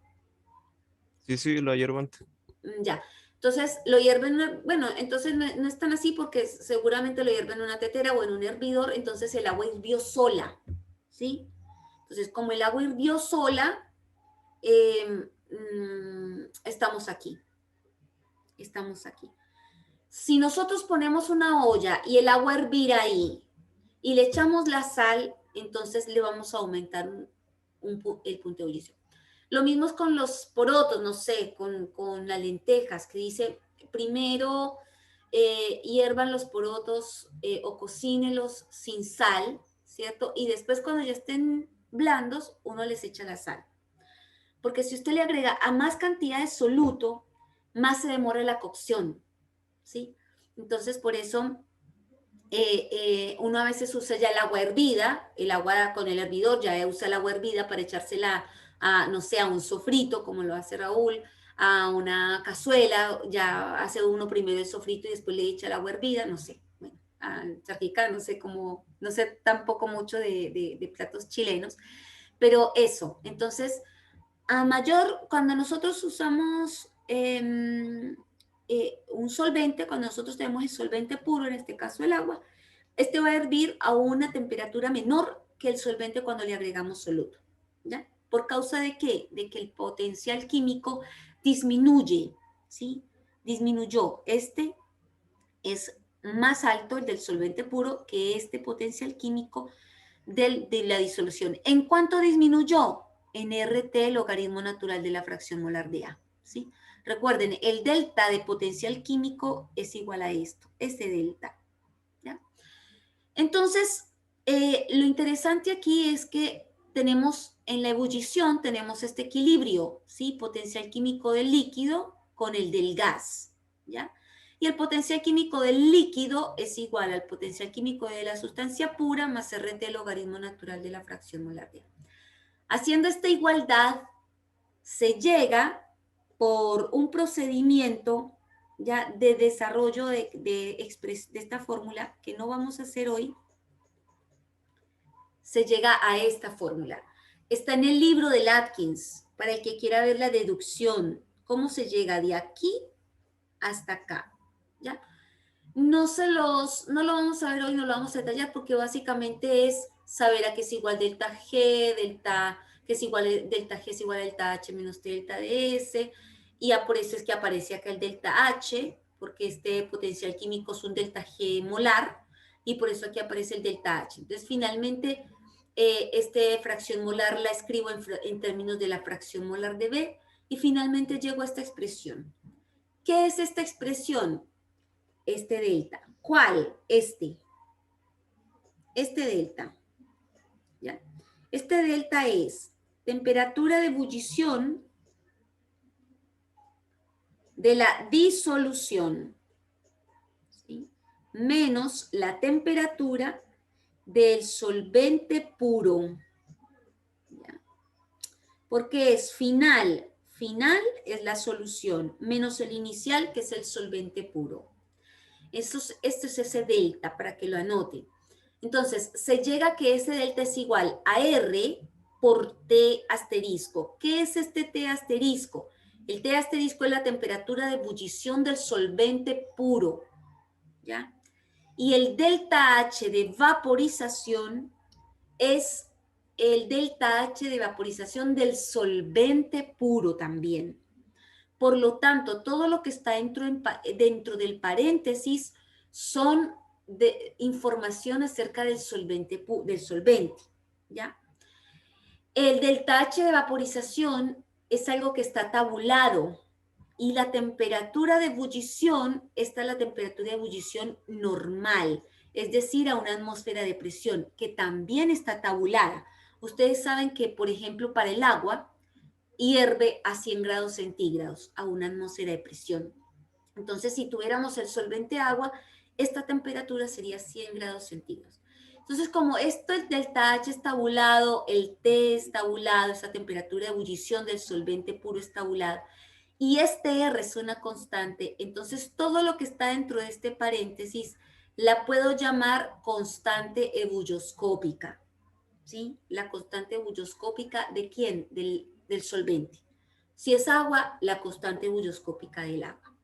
Sí, sí, lo hiervo antes. Ya. Entonces lo hierven, bueno, entonces no es tan así porque seguramente lo hierven en una tetera o en un hervidor, entonces el agua hirvió sola, ¿sí? Entonces, como el agua hirvió sola, estamos aquí, estamos aquí. Si nosotros ponemos una olla y el agua a hervir ahí y le echamos la sal, entonces le vamos a aumentar el punto de ebullición. Lo mismo es con los porotos, no sé, con las lentejas, que dice primero hiervan los porotos o cocínelos sin sal, ¿cierto? Y después cuando ya estén blandos, uno les echa la sal. Porque si usted le agrega a más cantidad de soluto, más se demora la cocción, ¿sí? Entonces, por eso uno a veces usa ya el agua hervida, el agua con el hervidor, ya usa el agua hervida para echársela a, no sé, a un sofrito, como lo hace Raúl, a una cazuela, ya hace uno primero el sofrito y después le echa el agua hervida, no sé, bueno, al charquicán, no sé cómo, no sé tampoco mucho de platos chilenos, pero eso, entonces, a mayor, cuando nosotros usamos un solvente, cuando nosotros tenemos el solvente puro, en este caso el agua, este va a hervir a una temperatura menor que el solvente cuando le agregamos soluto, ¿ya? ¿Por causa de qué? De que el potencial químico disminuye, ¿sí? Disminuyó. Este es más alto, el del solvente puro, que este potencial químico de la disolución. ¿En cuánto disminuyó? En RT, logaritmo natural de la fracción molar de A, ¿sí? Recuerden, el delta de potencial químico es igual a esto, este delta, ¿ya? Entonces, lo interesante aquí es que tenemos en la ebullición, tenemos este equilibrio, ¿sí? Potencial químico del líquido con el del gas, ¿ya? Y el potencial químico del líquido es igual al potencial químico de la sustancia pura más RT logaritmo natural de la fracción molar de A. Haciendo esta igualdad, se llega por un procedimiento ya de desarrollo de esta fórmula que no vamos a hacer hoy, se llega a esta fórmula. Está en el libro de Atkins, para el que quiera ver la deducción, cómo se llega de aquí hasta acá, ¿ya? No lo vamos a ver hoy, no lo vamos a detallar porque básicamente es saber a qué es igual delta G, que es igual, delta G es igual a delta H menos delta DS, y por eso es que aparece acá el delta H, porque este potencial químico es un delta G molar, y por eso aquí aparece el delta H. Entonces, finalmente, esta fracción molar la escribo en términos de la fracción molar de B, y finalmente llego a esta expresión. ¿Qué es esta expresión? Este delta. ¿Cuál? Este delta. ¿Ya? Este delta es temperatura de ebullición de la disolución, ¿sí? Menos la temperatura del solvente puro. ¿Ya? Porque es final. Final es la solución, menos el inicial, que es el solvente puro. Esto es ese delta, para que lo anoten. Entonces, se llega a que ese delta es igual a R por T asterisco. ¿Qué es este T asterisco? El T asterisco es la temperatura de ebullición del solvente puro, ¿ya? Y el delta H de vaporización es el delta H de vaporización del solvente puro también. Por lo tanto, todo lo que está dentro del paréntesis son de información acerca del solvente, ¿ya? El delta H de vaporización es algo que está tabulado y la temperatura de ebullición, esta es la temperatura de ebullición normal, es decir, a una atmósfera de presión, que también está tabulada. Ustedes saben que, por ejemplo, para el agua, hierve a 100 grados centígrados, a una atmósfera de presión. Entonces, si tuviéramos el solvente agua, esta temperatura sería 100 grados centígrados. Entonces, como esto, el delta H es tabulado, el T es tabulado, esa temperatura de ebullición del solvente puro es tabulada, y este R es una constante, entonces todo lo que está dentro de este paréntesis la puedo llamar constante ebulloscópica, ¿sí? La constante ebulloscópica, ¿de quién? Del solvente. Si es agua, la constante ebulloscópica del agua.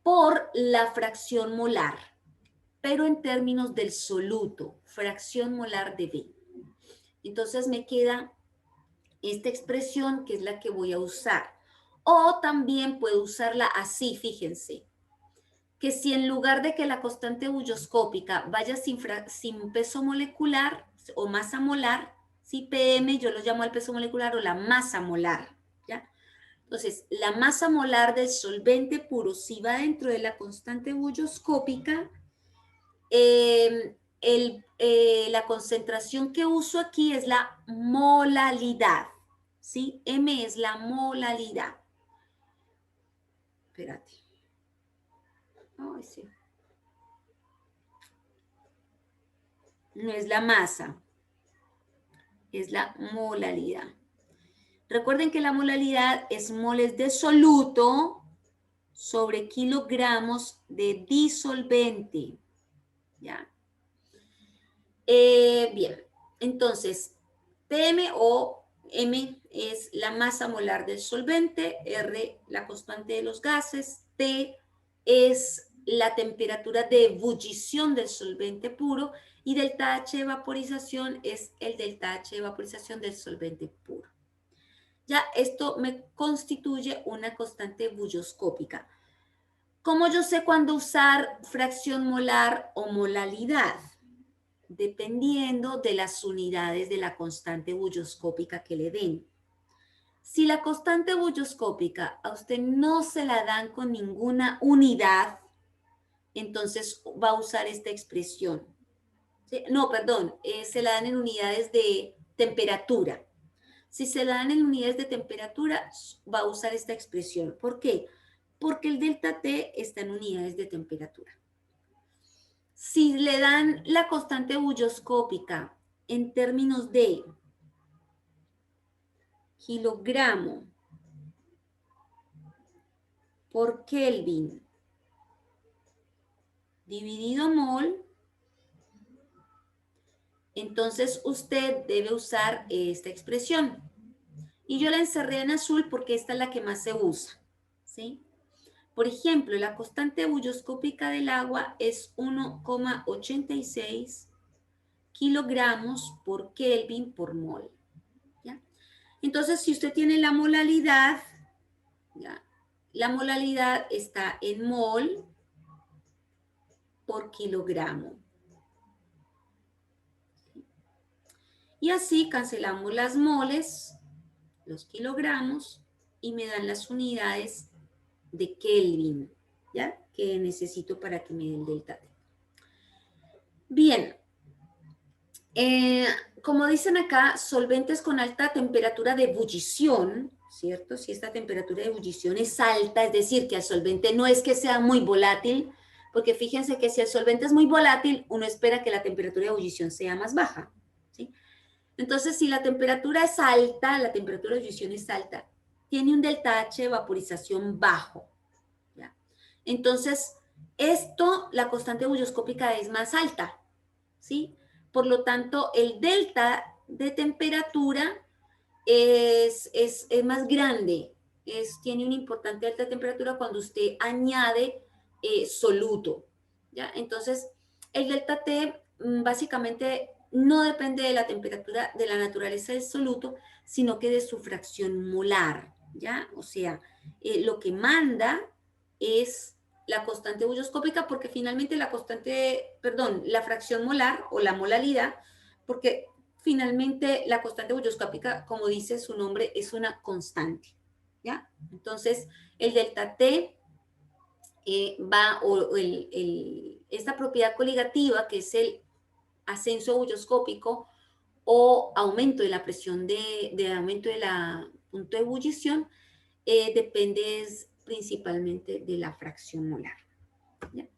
Por la fracción molar, pero en términos del soluto, fracción molar de B. Entonces me queda esta expresión que es la que voy a usar. O también puedo usarla así, fíjense, que si en lugar de que la constante ebulloscópica vaya sin peso molecular o masa molar, si PM yo lo llamo el peso molecular o la masa molar, ¿ya? Entonces, la masa molar del solvente puro, si va dentro de la constante bulloscópica, la concentración que uso aquí es la molalidad, ¿sí? M es la molalidad. Espérate. Ay, sí. No es la masa, es la molalidad. Recuerden que la molalidad es moles de soluto sobre kilogramos de disolvente. ¿Ya? Bien, entonces, PM o M es la masa molar del solvente, R la constante de los gases, T es la temperatura de ebullición del solvente puro y delta H de vaporización es el delta H de vaporización del solvente puro. Ya esto me constituye una constante bulloscópica. ¿Cómo yo sé cuándo usar fracción molar o molalidad? Dependiendo de las unidades de la constante bulloscópica que le den. Si la constante bulloscópica a usted no se la dan con ninguna unidad, entonces va a usar esta expresión. ¿Sí? No, perdón, se la dan en unidades de temperatura. Si se la dan en unidades de temperatura, va a usar esta expresión. ¿Por qué? Porque el delta T está en unidades de temperatura. Si le dan la constante bulloscópica en términos de kilogramo por Kelvin dividido mol, entonces usted debe usar esta expresión. Y yo la encerré en azul porque esta es la que más se usa, ¿sí? Por ejemplo, la constante bulloscópica del agua es 1,86 kilogramos por Kelvin por mol. ¿Ya? Entonces, si usted tiene la molalidad, ¿ya? La molalidad está en mol por kilogramo. Y así cancelamos las moles, los kilogramos, y me dan las unidades de Kelvin, ¿ya? Que necesito para que me dé el delta T. Bien. Como dicen acá, solventes con alta temperatura de ebullición, ¿cierto? Si esta temperatura de ebullición es alta, es decir, que el solvente no es que sea muy volátil, porque fíjense que si el solvente es muy volátil, uno espera que la temperatura de ebullición sea más baja, ¿sí? Entonces, si la temperatura es alta, la temperatura de ebullición es alta, tiene un delta H de vaporización bajo, ¿ya? Entonces, la constante bulloscópica es más alta, ¿sí? Por lo tanto, el delta de temperatura es más grande, tiene una importante alta temperatura cuando usted añade soluto, ¿ya? Entonces, el delta T básicamente no depende de la temperatura, de la naturaleza del soluto, sino que de su fracción molar, ¿ya? O sea, lo que manda es la constante bulloscópica, porque finalmente la fracción molar o la molalidad, porque finalmente la constante bulloscópica, como dice su nombre, es una constante, ¿ya? Entonces, el delta T esta propiedad coligativa, que es el ascenso bulloscópico o aumento de la presión de aumento de la punto de ebullición, depende principalmente de la fracción molar. ¿Ya?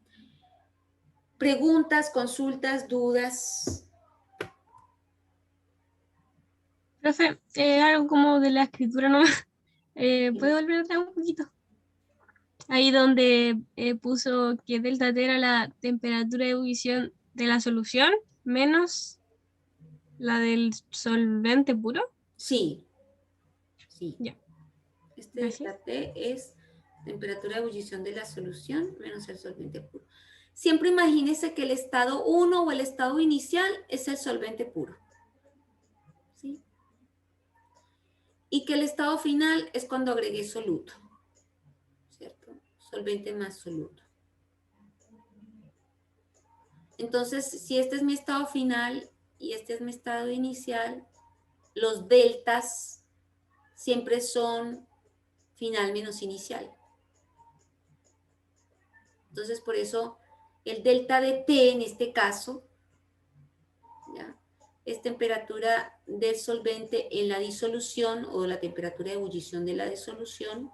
Preguntas, consultas, dudas. Profe, algo como de la escritura nomás. ¿Puede volver atrás un poquito? Ahí donde puso que delta T era la temperatura de ebullición de la solución menos la del solvente puro. Sí. Sí. Ya. Este delta T es temperatura de ebullición de la solución menos el solvente puro. Siempre imagínese que el estado 1 o el estado inicial es el solvente puro. ¿Sí? Y que el estado final es cuando agregué soluto. ¿Cierto? Solvente más soluto. Entonces, si este es mi estado final y este es mi estado inicial, los deltas siempre son final menos inicial. Entonces, por eso el delta de T en este caso, ¿ya?, es temperatura del solvente en la disolución o la temperatura de ebullición de la disolución,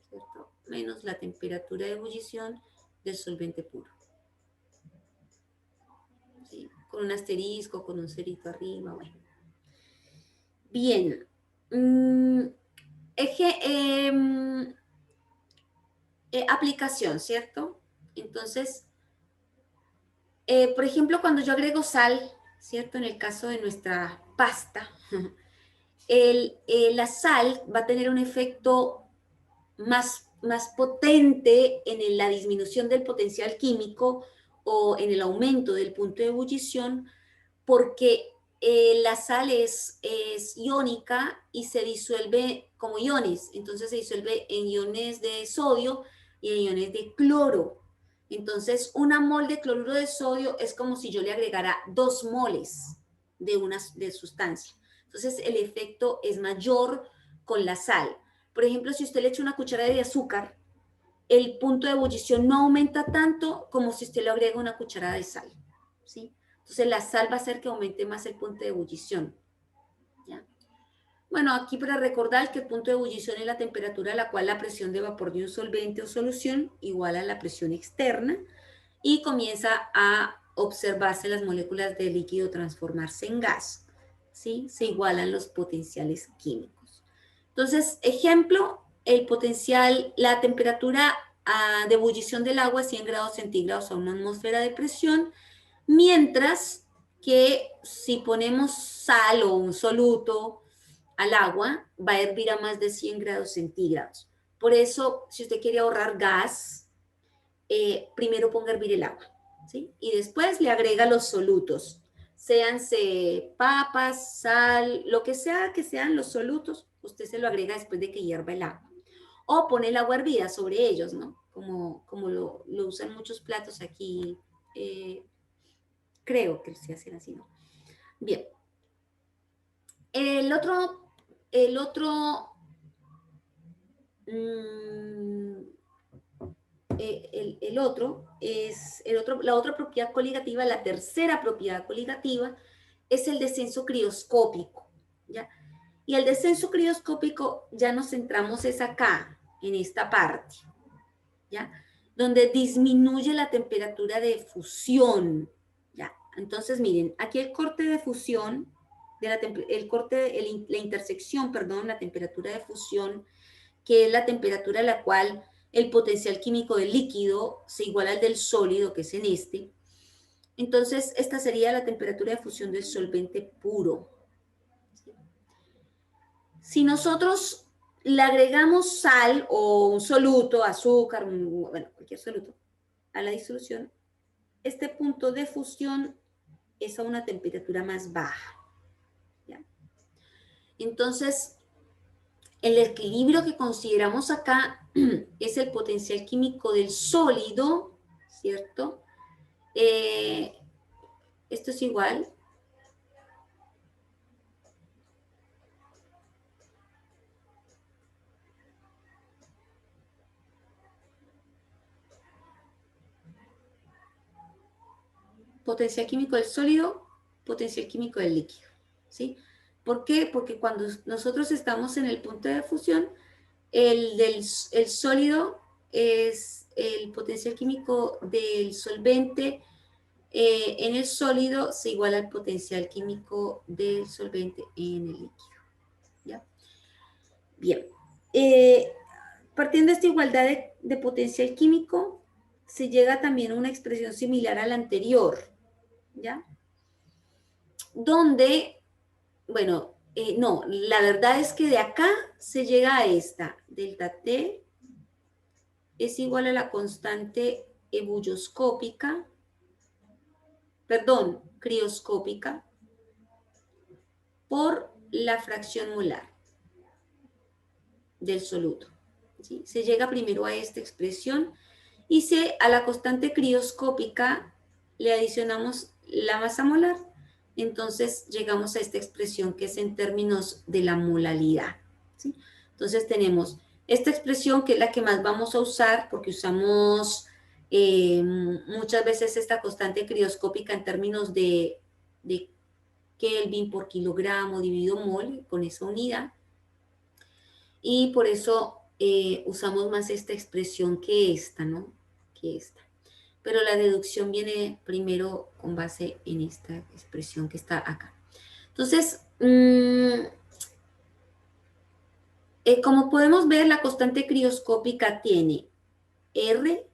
¿cierto?, menos la temperatura de ebullición del solvente puro. ¿Sí? Con un asterisco, con un cerito arriba, bueno. Bien. Aplicación, ¿cierto? Entonces, por ejemplo, cuando yo agrego sal, ¿cierto? En el caso de nuestra pasta, la sal va a tener un efecto más potente en la disminución del potencial químico o en el aumento del punto de ebullición, porque la sal es iónica y se disuelve como iones, entonces se disuelve en iones de sodio y en iones de cloro. Entonces, una mol de cloruro de sodio es como si yo le agregara 2 moles de sustancia. Entonces, el efecto es mayor con la sal. Por ejemplo, si usted le echa una cucharada de azúcar, el punto de ebullición no aumenta tanto como si usted le agrega una cucharada de sal, ¿sí? Entonces la sal va a hacer que aumente más el punto de ebullición, ¿ya? Bueno, aquí para recordar que el punto de ebullición es la temperatura a la cual la presión de vapor de un solvente o solución iguala a la presión externa y comienza a observarse las moléculas de líquido transformarse en gas, ¿sí? Se igualan los potenciales químicos. Entonces, ejemplo, el potencial, la temperatura de ebullición del agua es 100 grados centígrados a una atmósfera de presión, mientras que si ponemos sal o un soluto al agua, va a hervir a más de 100 grados centígrados. Por eso, si usted quiere ahorrar gas, primero ponga a hervir el agua, ¿sí? Y después le agrega los solutos, séanse papas, sal, lo que sea que sean los solutos, usted se lo agrega después de que hierva el agua. O pone el agua hervida sobre ellos, ¿no? Como lo usan muchos platos aquí, creo que se hacen así, ¿no? Bien. El otro la otra propiedad coligativa, la tercera propiedad coligativa, es el descenso crioscópico, ¿ya? Y el descenso crioscópico ya nos centramos es acá, en esta parte, ¿ya? Donde disminuye la temperatura de fusión, ¿ya? Entonces, miren, aquí el corte de fusión, la intersección, perdón, la temperatura de fusión, que es la temperatura a la cual el potencial químico del líquido se iguala al del sólido, que es en este. Entonces, esta sería la temperatura de fusión del solvente puro. Si nosotros le agregamos sal o un soluto, azúcar, bueno, cualquier soluto, a la disolución, este punto de fusión es a una temperatura más baja, ¿ya? Entonces, el equilibrio que consideramos acá es el potencial químico del sólido, ¿cierto? Esto es igual. Potencial químico del sólido, potencial químico del líquido, ¿sí? ¿Por qué? Porque cuando nosotros estamos en el punto de fusión, el sólido es el potencial químico del solvente. En el sólido se iguala al potencial químico del solvente en el líquido, ¿ya? Bien. Partiendo de esta igualdad de potencial químico, se llega también a una expresión similar a la anterior, ¿ya? Donde, bueno, no, la verdad es que de acá se llega a esta, delta T es igual a la constante ebulloscópica, perdón, crioscópica, por la fracción molar del soluto, ¿sí? Se llega primero a esta expresión y a la constante crioscópica le adicionamos la masa molar. Entonces llegamos a esta expresión que es en términos de la molalidad, ¿sí? Entonces tenemos Esta expresión, que es la que más vamos a usar, porque usamos muchas veces esta constante crioscópica en términos de Kelvin por kilogramo dividido mol, con esa unidad, y por eso usamos más esta expresión que esta, ¿no? Que esta. Pero la deducción viene primero con base en esta expresión que está acá. Entonces, como podemos ver, la constante crioscópica tiene R,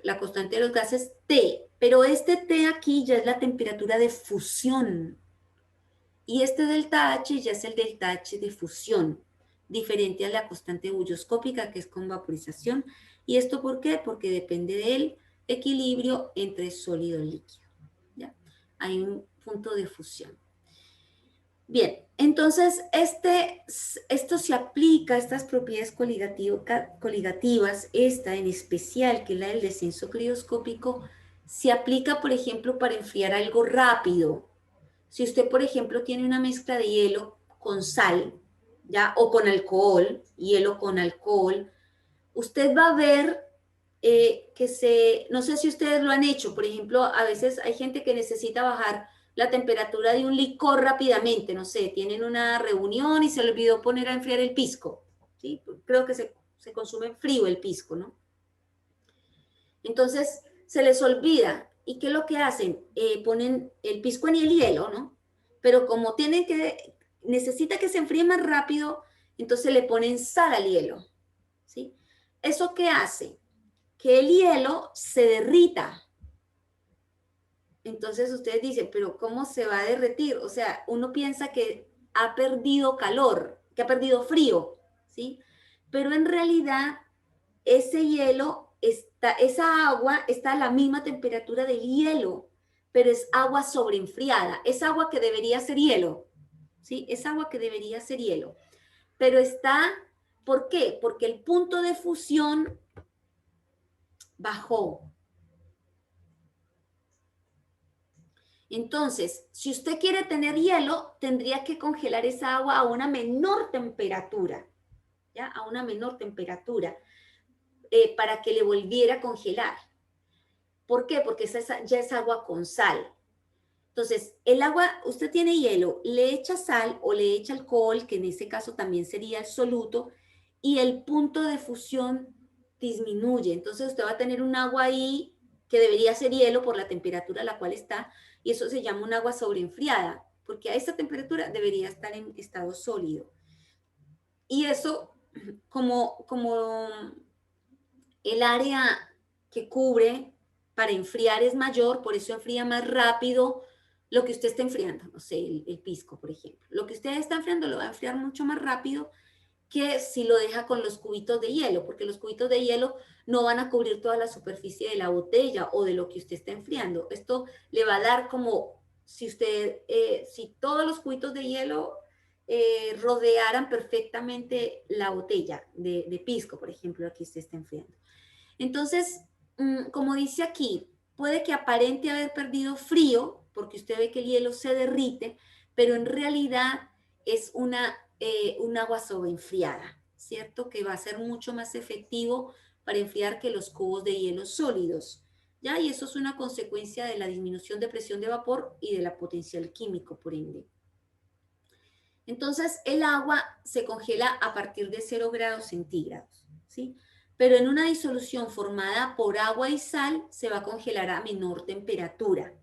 la constante de los gases, T, pero este T aquí ya es la temperatura de fusión. Y este delta H ya es el delta H de fusión, diferente a la constante bulloscópica, que es con vaporización. ¿Y esto por qué? Porque depende del equilibrio entre sólido y líquido. ¿Ya? Hay un punto de fusión. Bien, entonces esto se aplica, estas propiedades coligativas, esta en especial, que es la del descenso crioscópico, se aplica, por ejemplo, para enfriar algo rápido. Si usted, por ejemplo, tiene una mezcla de hielo con sal, ¿ya? O con alcohol, hielo con alcohol, usted va a ver no sé si ustedes lo han hecho, por ejemplo, a veces hay gente que necesita bajar la temperatura de un licor rápidamente, no sé, tienen una reunión y se le olvidó poner a enfriar el pisco, ¿sí? Creo que se consume frío el pisco, ¿no? Entonces, se les olvida. ¿Y qué es lo que hacen? Ponen el pisco en el hielo, ¿no? Pero como necesita que se enfríe más rápido, entonces le ponen sal al hielo, ¿sí? ¿Eso qué hace? Que el hielo se derrita. Entonces ustedes dicen, pero ¿cómo se va a derretir? O sea, uno piensa que ha perdido calor, que ha perdido frío, ¿sí? Pero en realidad ese hielo, esa agua está a la misma temperatura del hielo, pero es agua sobreenfriada, es agua que debería ser hielo, ¿sí? Es agua que debería ser hielo. Pero está, ¿por qué? Porque el punto de fusión bajó. Entonces, si usted quiere tener hielo, tendría que congelar esa agua a una menor temperatura, ¿ya? A una menor temperatura, para que le volviera a congelar. ¿Por qué? Porque ya es agua con sal. Entonces, el agua, usted tiene hielo, le echa sal o le echa alcohol, que en ese caso también sería el soluto, y el punto de fusión disminuye. Entonces, usted va a tener un agua ahí que debería ser hielo por la temperatura a la cual está, y eso se llama un agua sobreenfriada, porque a esa temperatura debería estar en estado sólido. Y eso, como el área que cubre para enfriar es mayor, por eso enfría más rápido lo que usted está enfriando, no sé, el pisco, por ejemplo. Lo que usted está enfriando lo va a enfriar mucho más rápido que si lo deja con los cubitos de hielo, porque los cubitos de hielo no van a cubrir toda la superficie de la botella o de lo que usted está enfriando. Esto le va a dar como si todos los cubitos de hielo rodearan perfectamente la botella de pisco, por ejemplo, la que usted está enfriando. Entonces, como dice aquí, puede que aparente haber perdido frío, porque usted ve que el hielo se derrite, pero en realidad es un agua sobreenfriada, ¿cierto? Que va a ser mucho más efectivo para enfriar que los cubos de hielo sólidos, ¿ya? Y eso es una consecuencia de la disminución de presión de vapor y de la potencial químico, por ende. Entonces, el agua se congela a partir de 0 grados centígrados, ¿sí? Pero en una disolución formada por agua y sal se va a congelar a menor temperatura.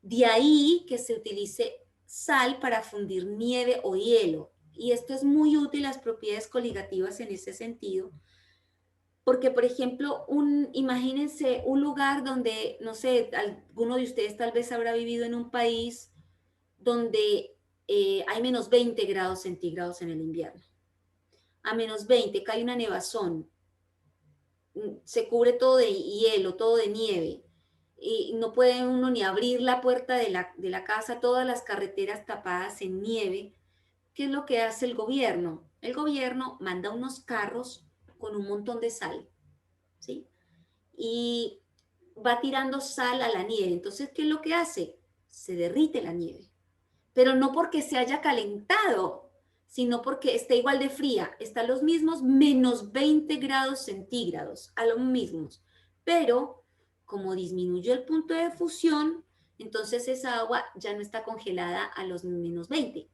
De ahí que se utilice sal para fundir nieve o hielo. Y esto es muy útil, las propiedades coligativas en ese sentido. Porque, por ejemplo, imagínense un lugar donde, no sé, alguno de ustedes tal vez habrá vivido en un país donde hay menos 20 grados centígrados en el invierno. A menos 20 cae una nevazón. Se cubre todo de hielo, todo de nieve, y no puede uno ni abrir la puerta de la casa, todas las carreteras tapadas en nieve. ¿Qué es lo que hace el gobierno? El gobierno manda unos carros con un montón de sal, ¿sí? Y va tirando sal a la nieve. Entonces, ¿qué es lo que hace? Se derrite la nieve, pero no porque se haya calentado, sino porque está igual de fría, está a los mismos menos 20 grados centígrados, a los mismos, pero como disminuyó el punto de fusión, entonces esa agua ya no está congelada a los menos 20,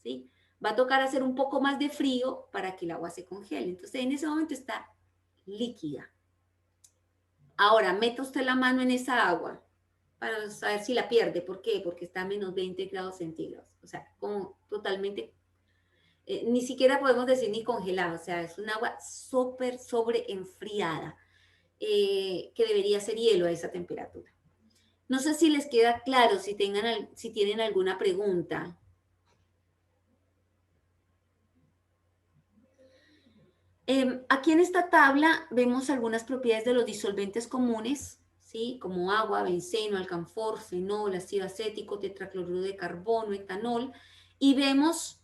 ¿sí? Va a tocar hacer un poco más de frío para que el agua se congele. Entonces en ese momento está líquida. Ahora, meta usted la mano en esa agua para saber si la pierde. ¿Por qué? Porque está a menos 20 grados centígrados. O sea, como totalmente, ni siquiera podemos decir ni congelada. O sea, es un agua súper sobreenfriada, que debería ser hielo a esa temperatura. No sé si les queda claro, si tienen alguna pregunta. Aquí en esta tabla vemos algunas propiedades de los disolventes comunes, ¿sí? Como agua, benceno, alcanfor, fenol, ácido acético, tetracloruro de carbono, etanol. Y vemos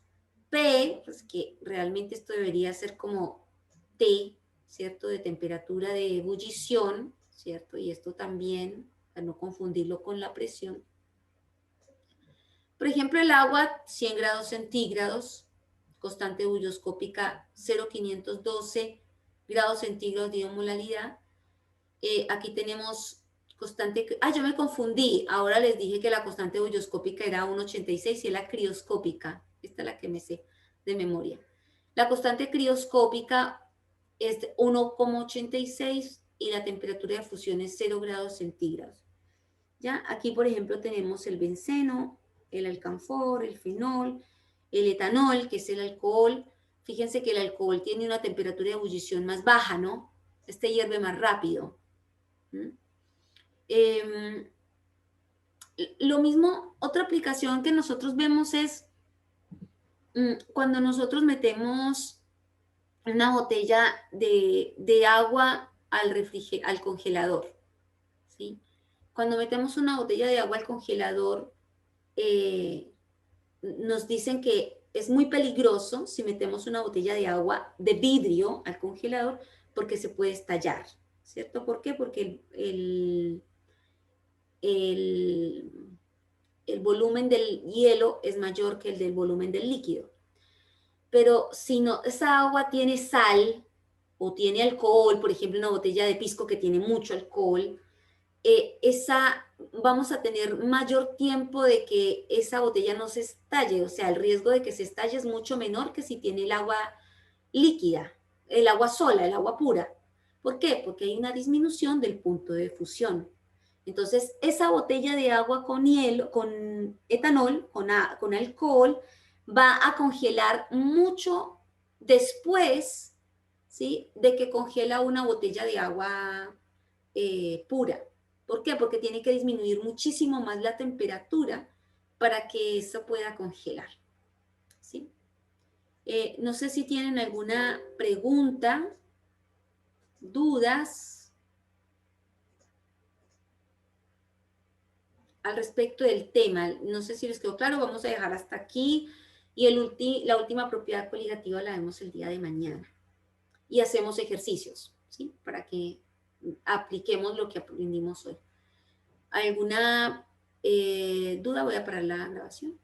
P, pues que realmente esto debería ser como T, ¿cierto? De temperatura de ebullición, ¿cierto? Y esto también, para no confundirlo con la presión. Por ejemplo, el agua, 100 grados centígrados, constante bulloscópica 0,512 grados centígrados de molaridad. Aquí tenemos constante, yo me confundí, ahora les dije que la constante bulloscópica era 1,86 y es la crioscópica, esta es la que me sé de memoria. La constante crioscópica es 1,86 y la temperatura de fusión es 0 grados centígrados. ¿Ya? Aquí, por ejemplo, tenemos el benceno, el alcanfor, el fenol, el etanol, que es el alcohol. Fíjense que el alcohol tiene una temperatura de ebullición más baja, ¿no? Este hierve más rápido. Lo mismo, otra aplicación que nosotros vemos es cuando nosotros metemos una botella de agua al congelador, ¿sí? Cuando metemos una botella de agua al congelador, nos dicen que es muy peligroso si metemos una botella de agua de vidrio al congelador porque se puede estallar, ¿cierto? ¿Por qué? Porque el volumen del hielo es mayor que el del volumen del líquido. Pero si no, esa agua tiene sal o tiene alcohol, por ejemplo, una botella de pisco que tiene mucho alcohol, vamos a tener mayor tiempo de que esa botella no se estalle, o sea, el riesgo de que se estalle es mucho menor que si tiene el agua líquida, el agua sola, el agua pura. ¿Por qué? Porque hay una disminución del punto de fusión. Entonces, esa botella de agua con hielo, con etanol, con alcohol, va a congelar mucho después, ¿sí? De que congela una botella de agua pura. ¿Por qué? Porque tiene que disminuir muchísimo más la temperatura para que eso pueda congelar, ¿sí? No sé si tienen alguna pregunta, dudas al respecto del tema. No sé si les quedó claro, vamos a dejar hasta aquí y la última propiedad coligativa la vemos el día de mañana. Y hacemos ejercicios, ¿sí? Para que apliquemos lo que aprendimos hoy. ¿Alguna duda? Voy a parar la grabación.